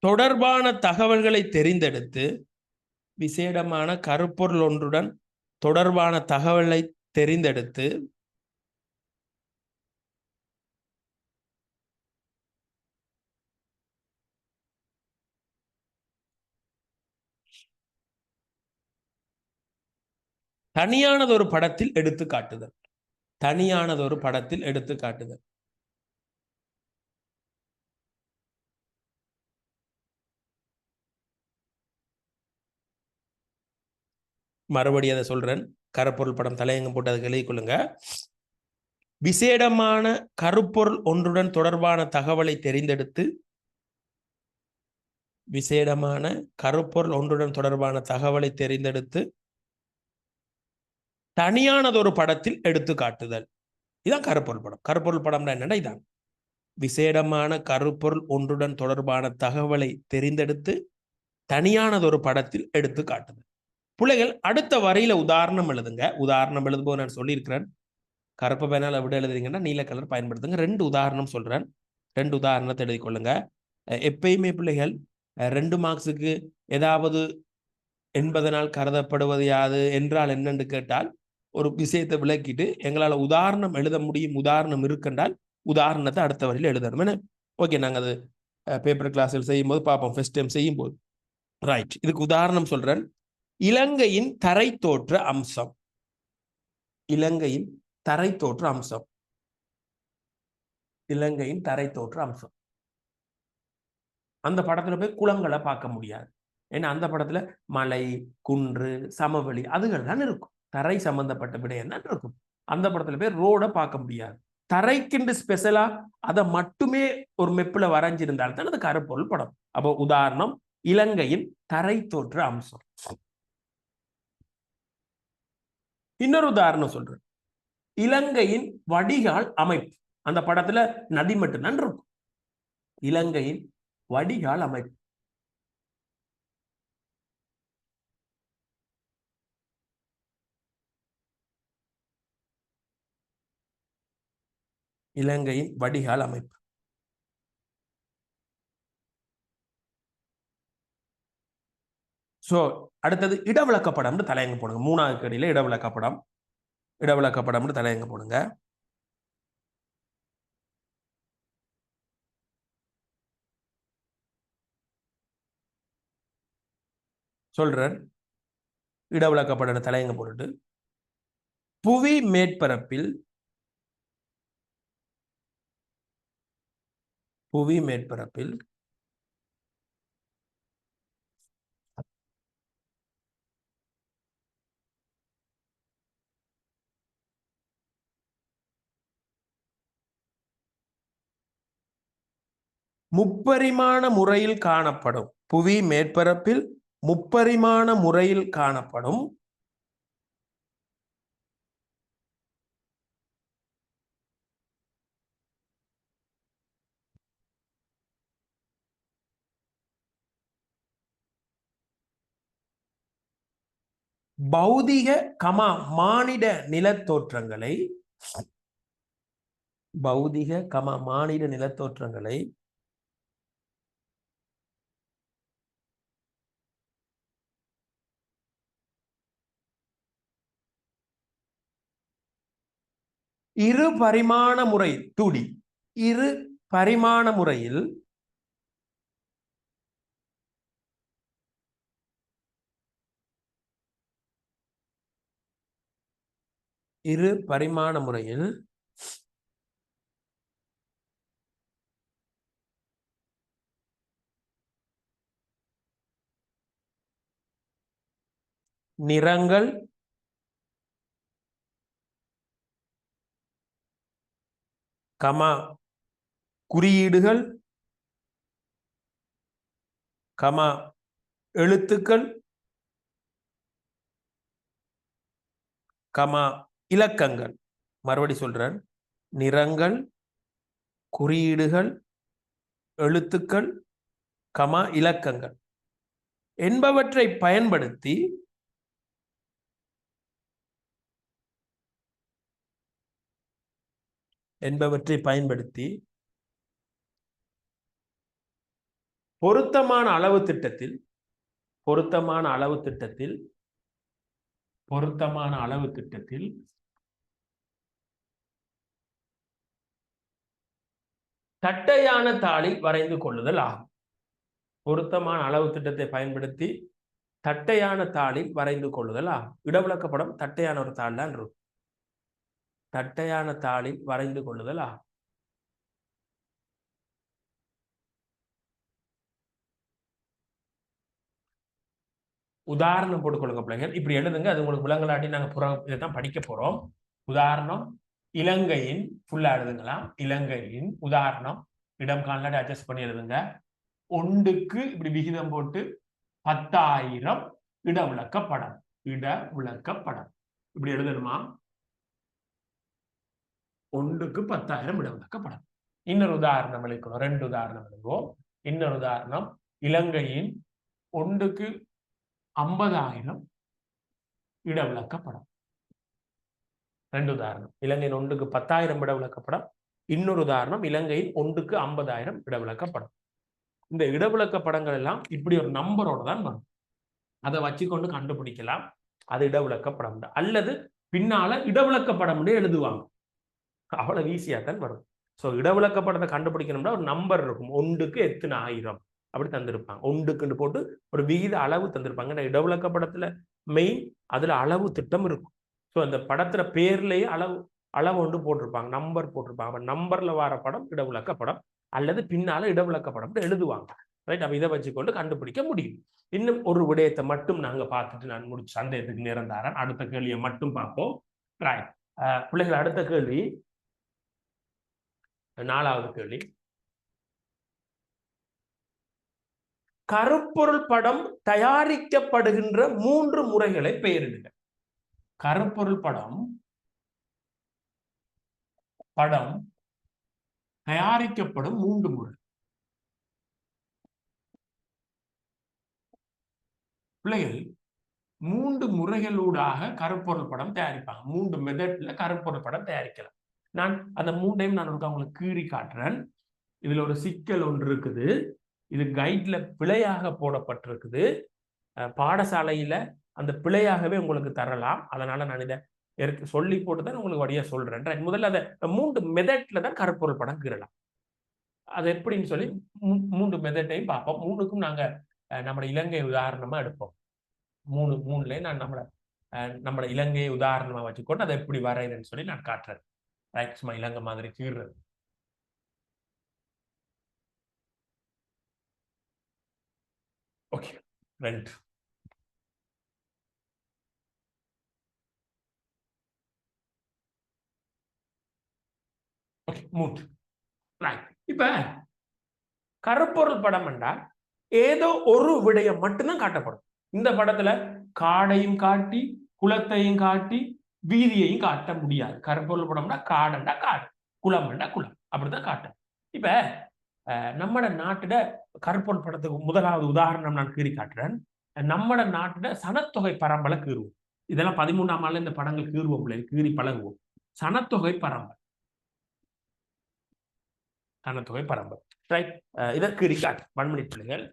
தொடர்பான தகவல்களை தெரிந்தெடுத்து, விசேடமான கருப்பொருள் ஒன்றுடன் தொடர்பான தகவலை தெரிந்தெடுத்து தனியானதொரு படத்தில் எடுத்து காட்டுதல். தனியானதொரு படத்தில் எடுத்து காட்டுதல். மறுபடியும் அதை சொல்றேன். கருப்பொருள் படம் தலையங்கம் போட்டு அதுக்கு எழுதி கொள்ளுங்க. விசேடமான கருப்பொருள் ஒன்றுடன் தொடர்பான தகவலை தெரிந்தெடுத்து, விசேடமான கருப்பொருள் ஒன்றுடன் தொடர்பான தகவலை தெரிந்தெடுத்து தனியானதொரு படத்தில் எடுத்து காட்டுதல். இதான் கருப்பொருள் படம். கருப்பொருள் படம்னா என்னன்னா இதான். விசேடமான கருப்பொருள் ஒன்றுடன் தொடர்பான தகவலை தெரிந்தெடுத்து தனியானதொரு படத்தில் எடுத்து காட்டுதல். பிள்ளைகள் அடுத்த வரியில உதாரணம் எழுதுங்க. உதாரணம் எழுதும்போது நான் சொல்லியிருக்கிறேன், கருப்பு பேனால விட எழுதுறீங்கன்னா நீல கலர் பயன்படுத்துங்க. 2 உதாரணம் சொல்றேன், 2 உதாரணத்தை எழுதி கொள்ளுங்க. எப்பயுமே பிள்ளைகள் 2 மார்க்ஸுக்கு ஏதாவது என்பதனால் கருதப்படுவது யாது என்றால் என்னென்று கேட்டால் ஒரு விஷயத்தை விளக்கிட்டு எங்களால் உதாரணம் எழுத முடியும், உதாரணம் இருக்குன்றால் உதாரணத்தை அடுத்த வரையில் எழுதணும். என்ன ஓகே, நாங்கள் அது பேப்பர் கிளாஸில் செய்யும்போது பார்ப்போம், ஃபர்ஸ்ட் டைம் செய்யும்போது. ரைட், இதுக்கு உதாரணம் சொல்றேன். இலங்கையின் தரை தோற்ற அம்சம். இலங்கையின் தரை தோற்ற அம்சம். இலங்கையின் தரை தோற்ற அம்சம். அந்த படத்துல போய் குளங்களை பார்க்க முடியாது. ஏன்னா அந்த படத்துல மலை, குன்று, சமவெளி அதுகள் தான் இருக்கும். தரை சம்பந்தப்பட்ட விடயம் தான் இருக்கும். அந்த படத்துல போய் ரோட பார்க்க முடியாது. தரைக்குண்டு ஸ்பெஷலா அதை மட்டுமே ஒரு மெப்புல வரைஞ்சிருந்தால் தான் அது கருப்பொருள் படம். அப்போ உதாரணம், இலங்கையின் தரை தோற்ற அம்சம். இன்னொரு உதாரணம் சொல்றேன், இலங்கையின் வடிகால் அமைப்பு. அந்த படத்துல நதி மட்டும்தான் இருக்கும். இலங்கையின் வடிகால் அமைப்பு. இலங்கையின் வடிகால் அமைப்பு. சோ அடுத்தது இடவிளக்கப்படம் தலையங்க போடுங்க. 3வது கேள்வியில இடவிளக்கப்படம். இடவிளக்கப்படம் தலையங்க போடுங்க. சொல்றார், இடவிளக்கப்பட தலையங்க போட்டுட்டு, புவி மேற்பரப்பில் முப்பரிமாண முறையில் காணப்படும், புவி மேற்பரப்பில் முப்பரிமாண முறையில் காணப்படும் பௌதிக மானிட நிலத்தோற்றங்களை இரு பரிமாண முறை 2D இரு பரிமாண முறையில் நிறங்கள் குறியீடுகள் எழுத்துக்கள் இலக்கங்கள், மறுபடி சொல்றேன், நிறங்கள், குறியீடுகள், எழுத்துக்கள், இலக்கங்கள் என்பவற்றை பயன்படுத்தி பொருத்தமான அளவு திட்டத்தில் தட்டையான தாளில் வரைந்து கொள்ளுதல் ஆகும். பொருத்தமான அளவு திட்டத்தை பயன்படுத்தி தட்டையான தாளில் வரைந்து கொள்ளுதல் ஆகும். இடவிளக்கப்படம் தட்டையான ஒரு தாள் தான் இருக்கும். தட்டையான தாளில் வரைந்து கொள்ளுதல் ஆகும். உதாரணம் போட்டுக்கொள்ளுங்க பிள்ளைகள். இப்படி எழுதுங்க, அது உங்களுக்கு விலங்கலாட்டி நாங்கள் இதைத்தான் படிக்க போறோம். உதாரணம் இலங்கையின் ஃபுல்லா எழுதுங்களாம். இலங்கையின் உதாரணம் இடம் காணலாட்டி அட்ஜஸ்ட் பண்ணி எழுதுங்க. ஒன்றுக்கு இப்படி விகிதம் போட்டு 10,000 இடவிளக்கப்படம். இப்படி எழுதணுமா? ஒன்றுக்கு 10,000 இடவிளக்கப்படம். இன்னொரு உதாரணம் எழுக்கணும். 2 உதாரணம் எழுதுவோம். இன்னொரு உதாரணம் இலங்கையின் ஒன்றுக்கு 50,000 இடவிளக்கப்படம். 2 உதாரணம். இலங்கையின் ஒன்றுக்கு 10,000 இடவிளக்கப்படம். இன்னொரு உதாரணம் இலங்கையின் ஒன்றுக்கு 50,000 இடவிளக்கப்படம். இந்த இடவிளக்கப்படங்கள் எல்லாம் இப்படி ஒரு நம்பரோட தான் வரும். அதை வச்சுக்கொண்டு கண்டுபிடிக்கலாம் அது இடவிளக்கப்படம். அல்லது பின்னால இடவிளக்கப்படம் எழுதுவாங்க. அவ்வளவு ஈஸியா தான் வரும். ஸோ இடவிளக்கப்படத்தை கண்டுபிடிக்கணும்னா ஒரு நம்பர் இருக்கும். ஒன்றுக்கு எத்தனை ஆயிரம் அப்படி தந்திருப்பாங்க. ஒன்றுக்குன்னு போட்டு ஒரு விகித அளவு தந்திருப்பாங்க. இடவிளக்கப்படத்துல மெயின் அதுல அளவு திட்டம் இருக்கும். ஸோ அந்த படத்துல பேர்லயே அளவு ஒன்று போட்டிருப்பாங்க, நம்பர் போட்டிருப்பாங்க. நம்பர்ல வர படம் இடவிளக்கப்படம், அல்லது பின்னால இடவிளக்கப்படம் எழுதுவாங்க. ரைட்? அப்ப இதை வச்சுக்கொண்டு கண்டுபிடிக்க முடியும். இன்னும் ஒரு விடயத்தை மட்டும் நாங்க பார்த்துட்டு நான் முடிச்சு சந்தேகத்துக்கு நேரம் தரேன். அடுத்த கேள்வியை மட்டும் பார்ப்போம். ரைட் பிள்ளைகள், அடுத்த கேள்வி 4வது கேள்வி. கருப்பொருள் படம் தயாரிக்கப்படுகின்ற 3 முறைகளை பெயரிடுக. கருப்பொருள் படம் தயாரிக்கப்படும் 3 முறை. பிள்ளைகள், 3 முறைகளூடாக கருப்பொருள் படம் தயாரிப்பாங்க. 3 மெத்தட்ல கருப்பொருள் படம் தயாரிக்கலாம். நான் அந்த 3ஐயும் நான் உங்களுக்கு கீறி காட்டுறேன். இதுல ஒரு சிக்கல் ஒன்று இருக்குது. இது கைட்ல பிழையாக போடப்பட்டிருக்குது. பாடசாலையில அந்த பிழையாகவே உங்களுக்கு தரலாம். அதனால நான் இதை சொல்லி போட்டு தான் உங்களுக்கு வழியா சொல்றேன். முதல்ல அதை 3 மெத்தட்ல தான் கருப்பொருள் படம் கீறலாம். அது எப்படின்னு சொல்லி 3 மெத்தட்டையும் பார்ப்போம். 3க்கும் நாங்க நம்ம இலங்கை உதாரணமா எடுப்போம். மூணுல நான் நம்மளோட இலங்கையை உதாரணமா வச்சுக்கொண்டு அதை எப்படி வரைகிறேன்னு சொல்லி நான் காட்டுறேன். ரைட், சும்மா இலங்கை மாதிரி கீறுறது. Okay, right. ஓகே, மூட். ரைட். இப்ப கருப்பொருள் படம் என்றால் ஏதோ ஒரு விடயம் மட்டும்தான் காட்டப்படும். இந்த படத்துல காடையும் காட்டி குளத்தையும் காட்டி வீதியையும் காட்ட முடியாது. கருப்பொருள் படம்னா காடுண்டா காடு, குளம்ண்டா குளம், அப்படிதான் காட்டும். இப்ப நம்மட நாட்டுல கருப்பொருள் படத்துக்கு முதலாவது உதாரணம் நான் கீறி காட்டுறேன். நம்மட நாட்டுல சனத்தொகை பரம்பலை கீறுவோம். இதெல்லாம் 13ஆம் ஆண்டுல இந்த படங்கள் கீறுவோம், கீறி பழகுவோம். சனத்தொகை பரம்பல், சனத்தொகை பரம்பல். ரைட், இதை கீறி காட்டு 1 மினிட் பிள்ளைகள்.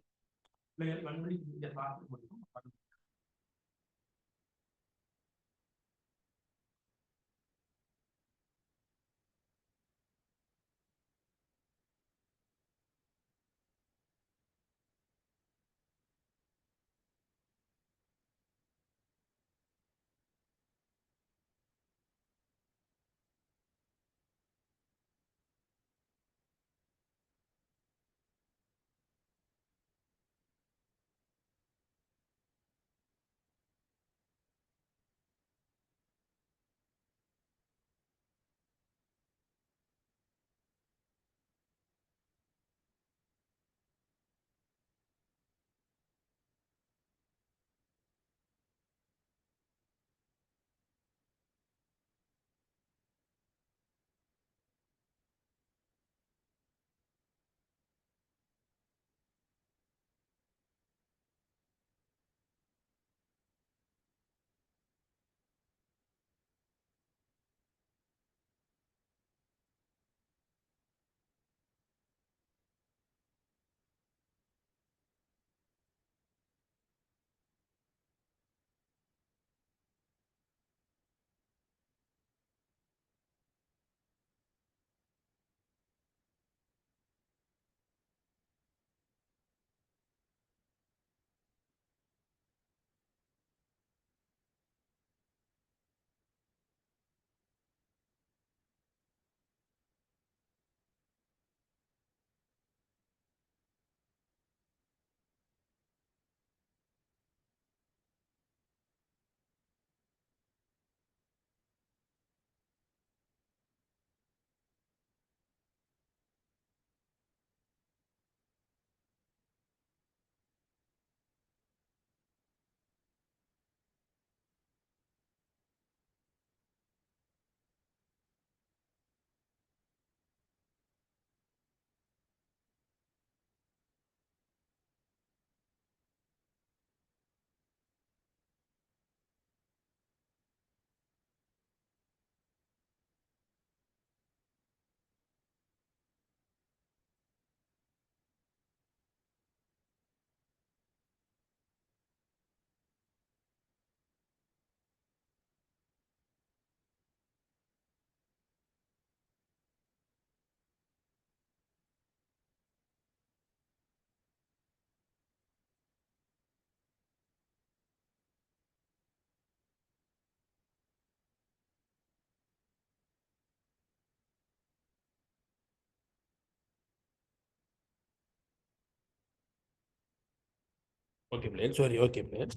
ஓகே பிள்ளைகள், சாரி. ஓகே பிள்ளைகள்,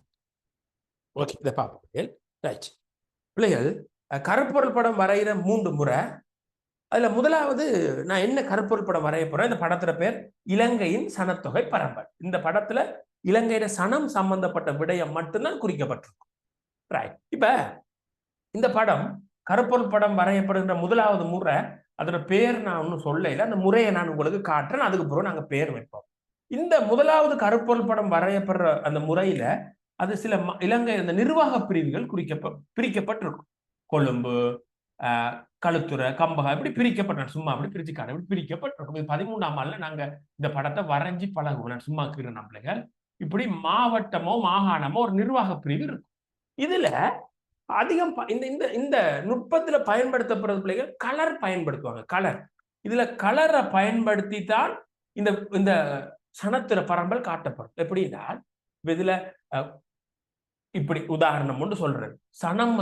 ஓகே, இதை பார்ப்போம் பிள்ளைகள். ரைட் பிள்ளைகள், கருப்பொருள் படம் வரைகிற 3 முறை. அதுல முதலாவது நான் என்ன கருப்பொருள் படம் வரைய போறேன். இந்த படத்துல பேர் இலங்கையின் சனத்தொகை பரம்பல். இந்த படத்துல இலங்கையில சனம் சம்பந்தப்பட்ட விடயம் மட்டும்தான் குறிக்கப்பட்டிருக்கும். ரைட். இப்ப இந்த படம் கருப்பொருள் படம் வரையப்படுகின்ற முதலாவது முறை, அதோட பேர் நான் ஒன்றும் சொல்லல. அந்த முறையை நான் உங்களுக்கு காட்டுறேன், அதுக்கு பிறகு நாங்க பேர் வைப்போம். இந்த முதலாவது கருப்பொருள் படம் வரையப்படுற அந்த முறையில அது சில இலங்கை அந்த நிர்வாக பிரிவுகள் பிரிக்கப்பட்டிருக்கும். கொழும்பு, களுத்துறை, கம்பகா, இப்படி பிரிக்கப்பட்ட, சும்மா அப்படி பிரிச்சுக்கான இப்படி பிரிக்கப்பட்டிருக்கும். 13ஆம் ஆண்டுல நாங்க இந்த படத்தை வரைஞ்சி பழகுவோம். நான் சும்மா இருக்கிற நம்மளைகள் இப்படி மாவட்டமோ மாகாணமோ ஒரு நிர்வாக பிரிவு இருக்கும். இதுல அதிகம் இந்த இந்த இந்த நுட்பத்துல பயன்படுத்தப்படுறது பிள்ளைகள் கலர் பயன்படுத்துவாங்க. கலர், இதுல கலரை பயன்படுத்தி தான் இந்த இந்த சனத்திர பரம்பல் காட்டப்படும். எப்படின்னா இதுல இப்படி உதாரணம் ஒன்று சொல்றேன். சனம்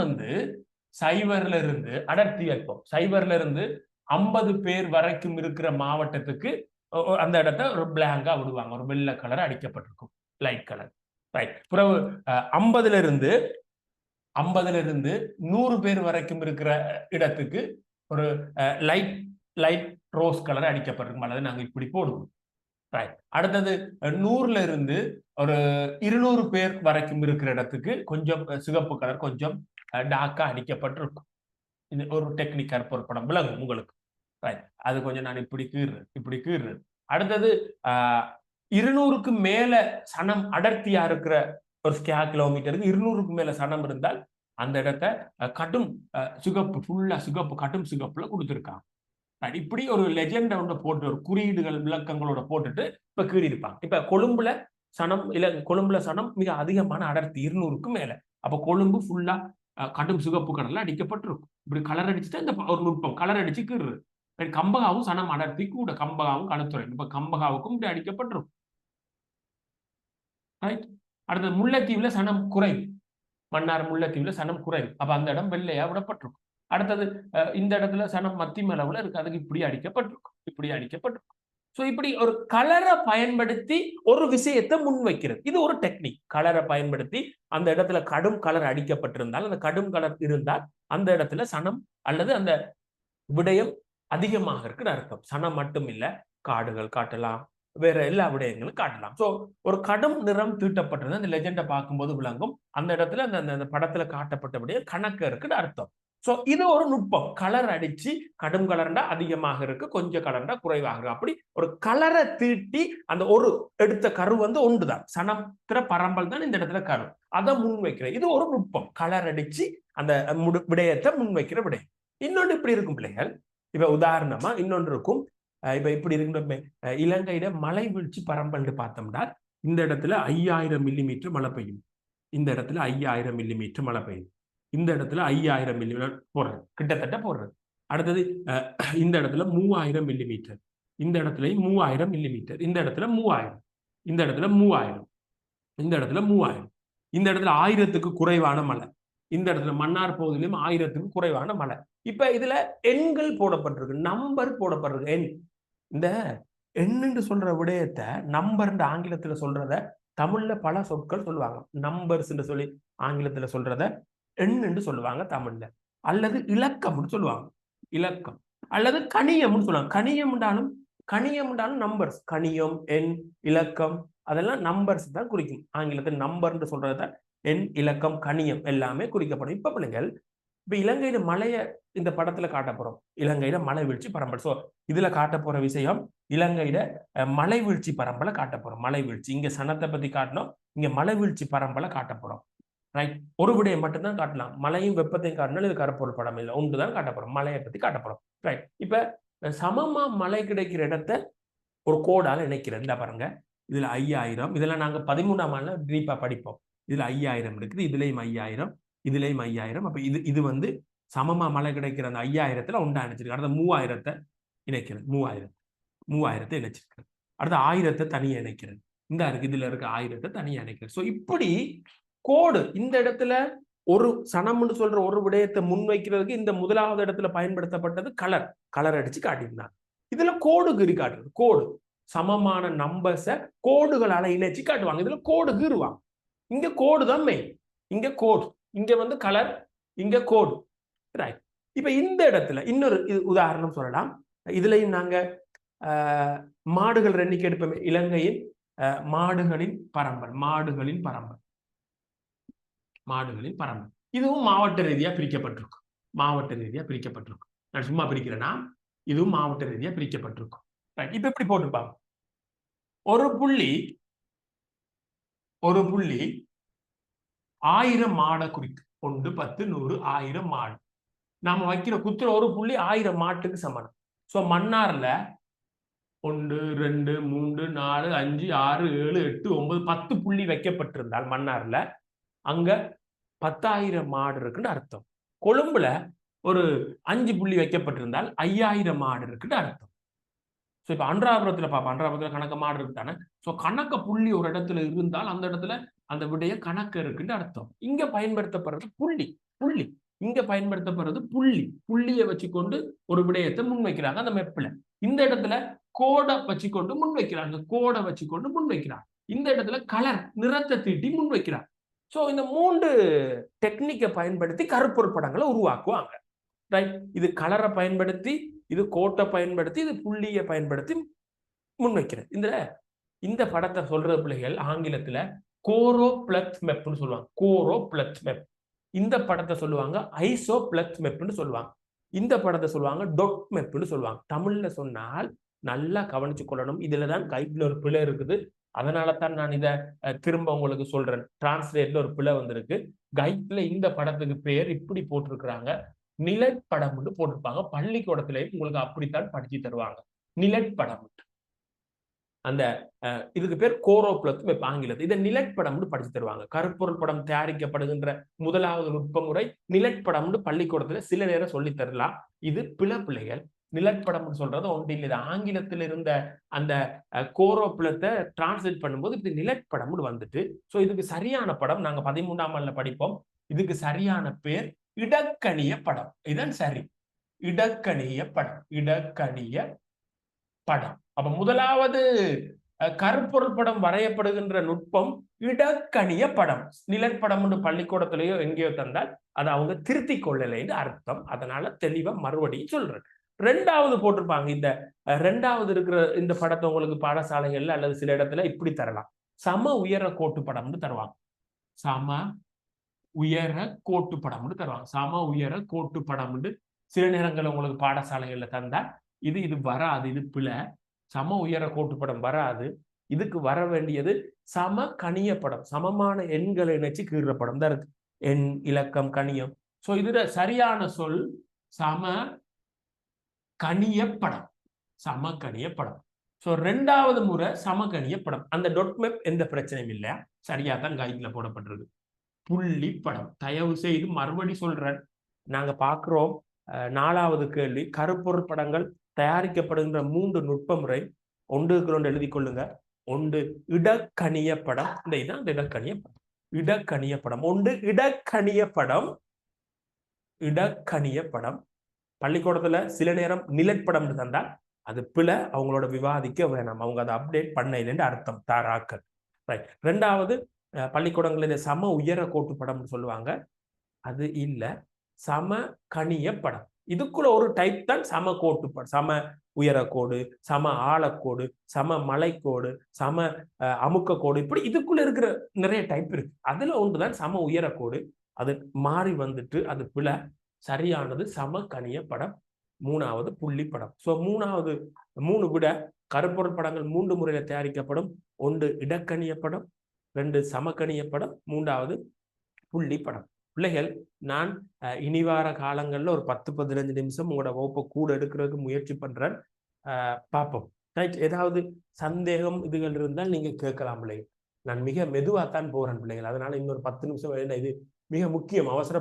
சைவர்ல இருந்து அடர்த்தி வைப்போம். சைவர்ல இருந்து 50 பேர் வரைக்கும் இருக்கிற மாவட்டத்துக்கு அந்த இடத்த ஒரு பிளாங்கா விடுவாங்க. ஒரு வெள்ளை கலர் அடிக்கப்பட்டிருக்கும், லைட் கலர். ரைட். பிறகு 50ல இருந்து 100 பேர் வரைக்கும் இருக்கிற இடத்துக்கு ஒரு லைட் லைட் ரோஸ் கலர் அடிக்கப்பட்டிருக்கும். அல்லது நாங்கள் இப்படி போடுவோம். ரைட். அடுத்தது 100ல இருந்து ஒரு 200 பேர் வரைக்கும் இருக்கிற இடத்துக்கு கொஞ்சம் சிவப்பு கலர் கொஞ்சம் டார்க்கா அடிக்கப்பட்டிருக்கும். இது ஒரு டெக்னிக்கா ஒரு படம் விளங்கும் உங்களுக்கு. ரைட். அது கொஞ்சம் நான் இப்படி கீறுறேன். அடுத்தது 200க்கு மேல சனம் அடர்த்தியா இருக்கிற ஒரு ஸ்கொயர் கிலோமீட்டருக்கு 200க்கு மேல சனம் இருந்தால் அந்த இடத்த கடும் சிகப்பு, ஃபுல்லா சிகப்பு, கடும் சிகப்புல கொடுத்துருக்காங்க. இப்படி ஒரு லெஜெண்ட ஒன்று போட்டு ஒரு குறியீடுகள் விளக்கங்களோட போட்டுட்டு இப்ப கீறி இருப்பாங்க. இப்ப கொழும்புல சனம் மிக அதிகமான அடர்த்தி 200க்கு மேல. அப்ப கொழும்பு ஃபுல்லா கடும் சிகப்பு கடல்ல அடிக்கப்பட்டிருக்கும். இப்படி கலர் அடிச்சுட்டு இந்த ஒரு நுட்பம் கலர் அடிச்சு கீறு. கம்பகாவும் சனம் அடர்த்தி கூட, கம்பகாவும் களுத்துறை. இப்ப கம்பகாவுக்கும் இப்படி அடிக்கப்பட்டிருக்கும். ரைட். அடுத்தது முல்லைத்தீவுல சனம் குறைவு, மன்னார் முல்லைத்தீவுல சனம் குறைவு. அப்ப அந்த இடம் வெள்ளையா விடப்பட்டிருக்கும். அடுத்தது இந்த இடத்துல சனம் மத்திய அளவுல இருக்கு, அதுக்கு இப்படி அடிக்கப்பட்டிருக்கும். சோ இப்படி ஒரு கலரை பயன்படுத்தி ஒரு விஷயத்தை முன்வைக்கிறது. இது ஒரு டெக்னிக். கலரை பயன்படுத்தி அந்த இடத்துல கடும் கலர் அடிக்கப்பட்டிருந்தால், அந்த கடும் கலர் இருந்தால் அந்த இடத்துல சனம் அல்லது அந்த விடயம் அதிகமாக இருக்குன்னு அர்த்தம். சனம் மட்டும் இல்ல, காடுகள் காட்டலாம், வேற எல்லா விடயங்களும் காட்டலாம். சோ ஒரு கடும் நிறம் தீட்டப்பட்டிருந்த அந்த லெஜெண்டை பார்க்கும்போது விளங்கும் அந்த இடத்துல அந்த படத்துல காட்டப்பட்டபடியே கணக்கு இருக்குன்னு அர்த்தம். சோ இது ஒரு நுட்பம். கலர் அடிச்சு கடும் கலர்ண்டா அதிகமாக இருக்கு, கொஞ்சம் கலர்ண்டா குறைவாக இருக்கு. அப்படி ஒரு கலரை தீட்டி அந்த ஒரு எடுத்த கரு ஒன்றுதான், சனத்திர பரம்பல் தான் இந்த இடத்துல கரு, அதை முன்வைக்கிற இது ஒரு நுட்பம். கலர் அடிச்சு அந்த விடயத்தை முன்வைக்கிற விடயம். இன்னொன்று இப்படி இருக்கும் பிள்ளைகள். இப்ப உதாரணமா இன்னொன்று இருக்கும். இப்ப இப்படி இருக்கின்ற இலங்கையில மழை வீழ்ச்சி பரம்பல் பார்த்தோம்னா இந்த இடத்துல 5000 மில்லிமீட்டர் மழை பெய்யும். இந்த இடத்துல 5000 மில்லிமீட்டர் மழை பெய்யும். இந்த இடத்துல 5000 மில்லிமீட்டர் போடுறது, கிட்டத்தட்ட போடுறது. அடுத்தது இந்த இடத்துல 3000 மில்லிமீட்டர், இந்த இடத்துலயும் 3000 மில்லிமீட்டர், இந்த இடத்துல 3000, இந்த இடத்துல 3000, இந்த இடத்துல 3000, இந்த இடத்துல 1000க்கு குறைவான மழை, இந்த இடத்துல மன்னார் பகுதியிலும் 1000க்கு குறைவான மழை. இப்ப இதுல எண்கள் போடப்பட்டிருக்கு, நம்பர் போடப்பட்டிருக்கு. எண், இந்த எண்ணு சொல்ற விடயத்தை நம்பர் ஆங்கிலத்துல சொல்றத தமிழ்ல பல சொற்கள் சொல்லுவாங்க. நம்பர்ஸ் சொல்லி ஆங்கிலத்துல சொல்றத எண்ணு சொல்லுவாங்க தமிழ்ல, அல்லது இலக்கம்னு சொல்லுவாங்க, இலக்கம், அல்லது கணியம்னு சொல்லுவாங்க. கணியம்ன்றாலும் நம்பர்ஸ், கணியம், எண், இலக்கம் அதெல்லாம் நம்பர்ஸ் தான் குறிக்கும். ஆங்கிலத்தில் நம்பர்ன்னு சொல்றத எண், இலக்கம், கணியம் எல்லாமே குறிக்கப்படும். இப்ப பிள்ளைங்கள், இப்ப இலங்கையில மலைய இந்த படத்துல காட்ட போறோம். இலங்கையில மலை வீழ்ச்சி பரம்பல். சோ இதுல காட்ட போற விஷயம் இலங்கையில மலை வீழ்ச்சி பரம்பலை காட்ட போறோம். மலை வீழ்ச்சி, இங்க சனத்தை பத்தி காட்டணும், இங்க மலை வீழ்ச்சி பரம்பலை காட்ட போறோம். ரைட். ஒரு விடையை மட்டும்தான் காட்டலாம், மழையும் வெப்பத்தையும் காட்டினாலும் இது கருப்பொருள் படம் இல்லை, ஒன்றுதான் காட்ட போறோம், மலையை பத்தி காட்ட போறோம். ரைட். இப்ப சமமா மழை கிடைக்கிற இடத்தை ஒரு கோடால இணைக்கிறது. இந்த பாருங்க, இதுல 5000, இதெல்லாம் நாங்க 13ஆம் ஆண்டுல டீப்பா படிப்போம். இதுல 5000 இருக்குது, இதுலயும் 5000, இதுலயும் 5000. அப்ப இது சமமா மழை கிடைக்கிற அந்த 5000த்துல ஒன்றா இணைச்சிருக்கு. அடுத்த 3000த்தை இணைக்கிறது, 3000த்தை இணைச்சிருக்கு. அடுத்த 1000த்தை தனியா இணைக்கிறது. இந்த இருக்கு, இதுல இருக்க 1000த்தை தனியா இணைக்கிறது. சோ இப்படி கோடு இந்த இடத்துல ஒரு சனம்னு சொல்ற ஒரு விடயத்தை முன்வைக்கிறதுக்கு இந்த முதலாவது இடத்துல பயன்படுத்தப்பட்டது கலர் அடிச்சு காட்டியிருந்தாங்க. இதுல கோடு கீறி காட்டுறது, கோடு சமமான நம்பர்ஸ கோடுகளால இணைச்சு காட்டுவாங்க. இதுல கோடு கீறுவாங்க. இங்க கோடு தான் மெயின், இங்க கோடு, இங்க கலர், இங்க கோடு. ரைட். இப்ப இந்த இடத்துல இன்னொரு உதாரணம் சொல்லலாம். இதுலயும் நாங்க மாடுகள் எண்ணிக்கை எடுப்போமே, இலங்கையின் மாடுகளின் பரம்பல், இதுவும் மாவட்ட ரீதியா பிரிக்கப்பட்டிருக்கும். நான் சும்மா பிரிக்கிறேன்னா இதுவும் மாவட்ட ரீதியா பிரிக்கப்பட்டிருக்கும். இப்ப எப்படி போட்டுப்பாங்க, ஒரு புள்ளி 1000 மாடை குறிக்கும். 1, 10, 100, 1000 மாடு. நாம வைக்கிற குத்துற ஒரு புள்ளி 1000 மாட்டுக்கு சமம். சோ மன்னார்ல 1, 2, 3, 4, 5, 6, 7, 8, 9, 10 புள்ளி வைக்கப்பட்டிருந்தால் மன்னார்ல அங்க 10,000 மாடு இருக்குன்னு அர்த்தம். கொழும்புல ஒரு 5 புள்ளி வைக்கப்பட்டிருந்தால் 5000 மாடு இருக்குன்னு அர்த்தம். சோ இப்ப அன்றாபுரத்துல கணக்க மாடு இருக்குதானே. சோ கணக்க புள்ளி ஒரு இடத்துல இருந்தால் அந்த இடத்துல அந்த விடைய கணக்கு இருக்குன்னு அர்த்தம். இங்க பயன்படுத்தப்படுறது புள்ளி. புள்ளி இங்க பயன்படுத்தப்படுறது புள்ளி. புள்ளியை வச்சுக்கொண்டு ஒரு விடயத்தை முன்வைக்கிறாங்க அந்த மெப்ல. இந்த இடத்துல கோடை வச்சுக்கொண்டு முன்வைக்கிறாங்க. கோடை வச்சுக்கொண்டு முன்வைக்கிறாங்க. இந்த இடத்துல கலர் நிறத்தை தீட்டி முன்வைக்கிறாங்க. சோ இந்த 3 டெக்னிக்கை பயன்படுத்தி கருப்பொருள் படங்களை உருவாக்குவாங்க. ரைட். இது கலரை பயன்படுத்தி, இது கோட்டை பயன்படுத்தி, இது புள்ளியை பயன்படுத்தி முன்வைக்கிறது. இந்த படத்தை சொல்ற பிள்ளைகள் ஆங்கிலத்துல கோரோப்ளத் மெப்னு சொல்லுவாங்க. கோரோப்ளத் மெப். இந்த படத்தை சொல்லுவாங்க ஐசோப்ளத் மெப்னு சொல்லுவாங்க. இந்த படத்தை சொல்லுவாங்க டொட் மெப்னு சொல்லுவாங்க. தமிழ்ல சொன்னால் நல்லா கவனிச்சு கொள்ளணும். இதுலதான் கைட்ல ஒரு பிழை இருக்குது. அதனால தான் நான் இதை திரும்ப உங்களுக்கு சொல்றேன். டிரான்ஸ்லேட்ல ஒரு பிழை வந்திருக்கு. கைட்ல இந்த படத்துக்கு பேர் இப்படி போட்டிருக்கிறாங்க, நிலப்படம்னு போட்டிருப்பாங்க. பள்ளிக்கூடத்திலேயே உங்களுக்கு அப்படித்தான் படிச்சு தருவாங்க, நிலப்படம். அந்த இதுக்கு பேர் கோரோப்ளத் ஆங்கிலத்தில். இதை நிலப்படம்னு படிச்சு தருவாங்க. கருப்பொருள் படம் தயாரிக்கப்படுகின்ற முதலாவது நுட்ப முறை நிலப்படம்னு பள்ளிக்கூடத்துல சில நேரம் சொல்லி தரலாம். இது பிள்ளைகள். நிலப்படம் சொல்றது ஒன்று இல்லை. ஆங்கிலத்தில் இருந்த அந்த கோரோப்ளத்தை டிரான்ஸ்லேட் பண்ணும்போது இது நிலப்படம்னு வந்துட்டு. சோ இதுக்கு சரியான படம் நாங்க 13ஆம் ஆண்டுல படிப்போம். இதுக்கு சரியான பேர் இடக்கணிய படம். இதன் சரி, இடக்கணிய படம். இடக்கணிய படம். அப்ப முதலாவது கருப்பொருள் படம் வரையப்படுகின்ற நுட்பம் இடக்கணிய படம். நிலப்படம் பள்ளிக்கூடத்திலேயோ எங்கேயோ தந்தால் அதை அவங்க திருத்தி கொள்ளலைன்னு அர்த்தம். அதனால தெளிவா மறுபடியும் சொல்றேன். 2வது போட்டிருப்பாங்க. இந்த 2வது இருக்கிற இந்த படத்தை உங்களுக்கு பாடசாலைகள்ல அல்லது சில இடத்துல இப்படி தரலாம், சம உயர கோட்டு படம்னு தருவாங்க. சம உயர கோட்டு படம்னு தருவாங்க. சம உயர கோட்டு படம்னு சில நேரங்கள் உங்களுக்கு பாடசாலைகள்ல தந்தா இது வராது. இது பிழை. சம உயர கோட்டு படம் வராது. இதுக்கு வர வேண்டியது சம கணிய படம். சமமான எண்களை இணைச்சு கீழ்ற படம் தான் இருக்கு. எண், இலக்கம், கணியம். சோ இதுல சரியான சொல் சம கணிய படம். சம கணிய படம். சோ 2வது முறை சமகணிய படம். அந்த டொட் மேப் எந்த பிரச்சனையும் இல்லையா, சரியா தான் கைட்ல போடப்பட்டிருக்கு. புள்ளி படம். தயவு செய்து மறுபடி சொல்றேன். நாங்க பாக்குறோம் 4வது கேள்வி, கருப்பொருள் படங்கள் தயாரிக்கப்படுகின்ற 3 நுட்ப முறை. ஒன்றுக்கு 2 எழுதி கொள்ளுங்க. ஒன்று இடக்கணிய படம். இதான் இடக்கணிய படம். இடக்கணிய படம். ஒன்று இடக்கணிய படம். இடக்கணிய படம். பள்ளிக்கூடத்துல சில நேரம் நிலப்படம் தந்தால் அது பிழை. அவங்களோட விவாதிக்க வேணாம். அவங்க அதை அப்டேட் பண்ண இல்லைன்னு அர்த்தம். தாராக்கள். ரைட். 2வது பள்ளிக்கூடங்களில் சம உயர கோட்டு படம் சொல்லுவாங்க. அது இல்ல, சம கணிய படம். இதுக்குள்ள ஒரு டைப் தான் சம கோட்டு படம். சம உயரக்கோடு, சம ஆழக்கோடு, சம மலைக்கோடு, சம அமுக்க கோடு, இப்படி இதுக்குள்ள இருக்கிற நிறைய டைப் இருக்கு. அதுல ஒன்றுதான் சம உயரக்கோடு. அது மாறி வந்துட்டு அது பிழை. சரியானது சம கணிய படம். 3வது புள்ளி படம். சோ 3 விட கருப்பொருள் படங்கள் 3 முறையில தயாரிக்கப்படும். 1 இடக்கணிய படம், 2 சமக்கணிய படம், 3வது புள்ளி படம். பிள்ளைகள், நான் இனி வார காலங்கள்ல ஒரு 10-15 நிமிஷம் உங்களோட வகுப்பை கூட எடுக்கிறதுக்கு முயற்சி பண்றேன். பார்ப்போம். ரைட். ஏதாவது சந்தேகம் இதுகள் இருந்தால் நீங்க கேட்கலாம் பிள்ளைகள். நான் மிக மெதுவாத்தான் போறேன் பிள்ளைகள். அதனால இன்னொரு 10 நிமிஷம் இது மிக முக்கியம். அவசர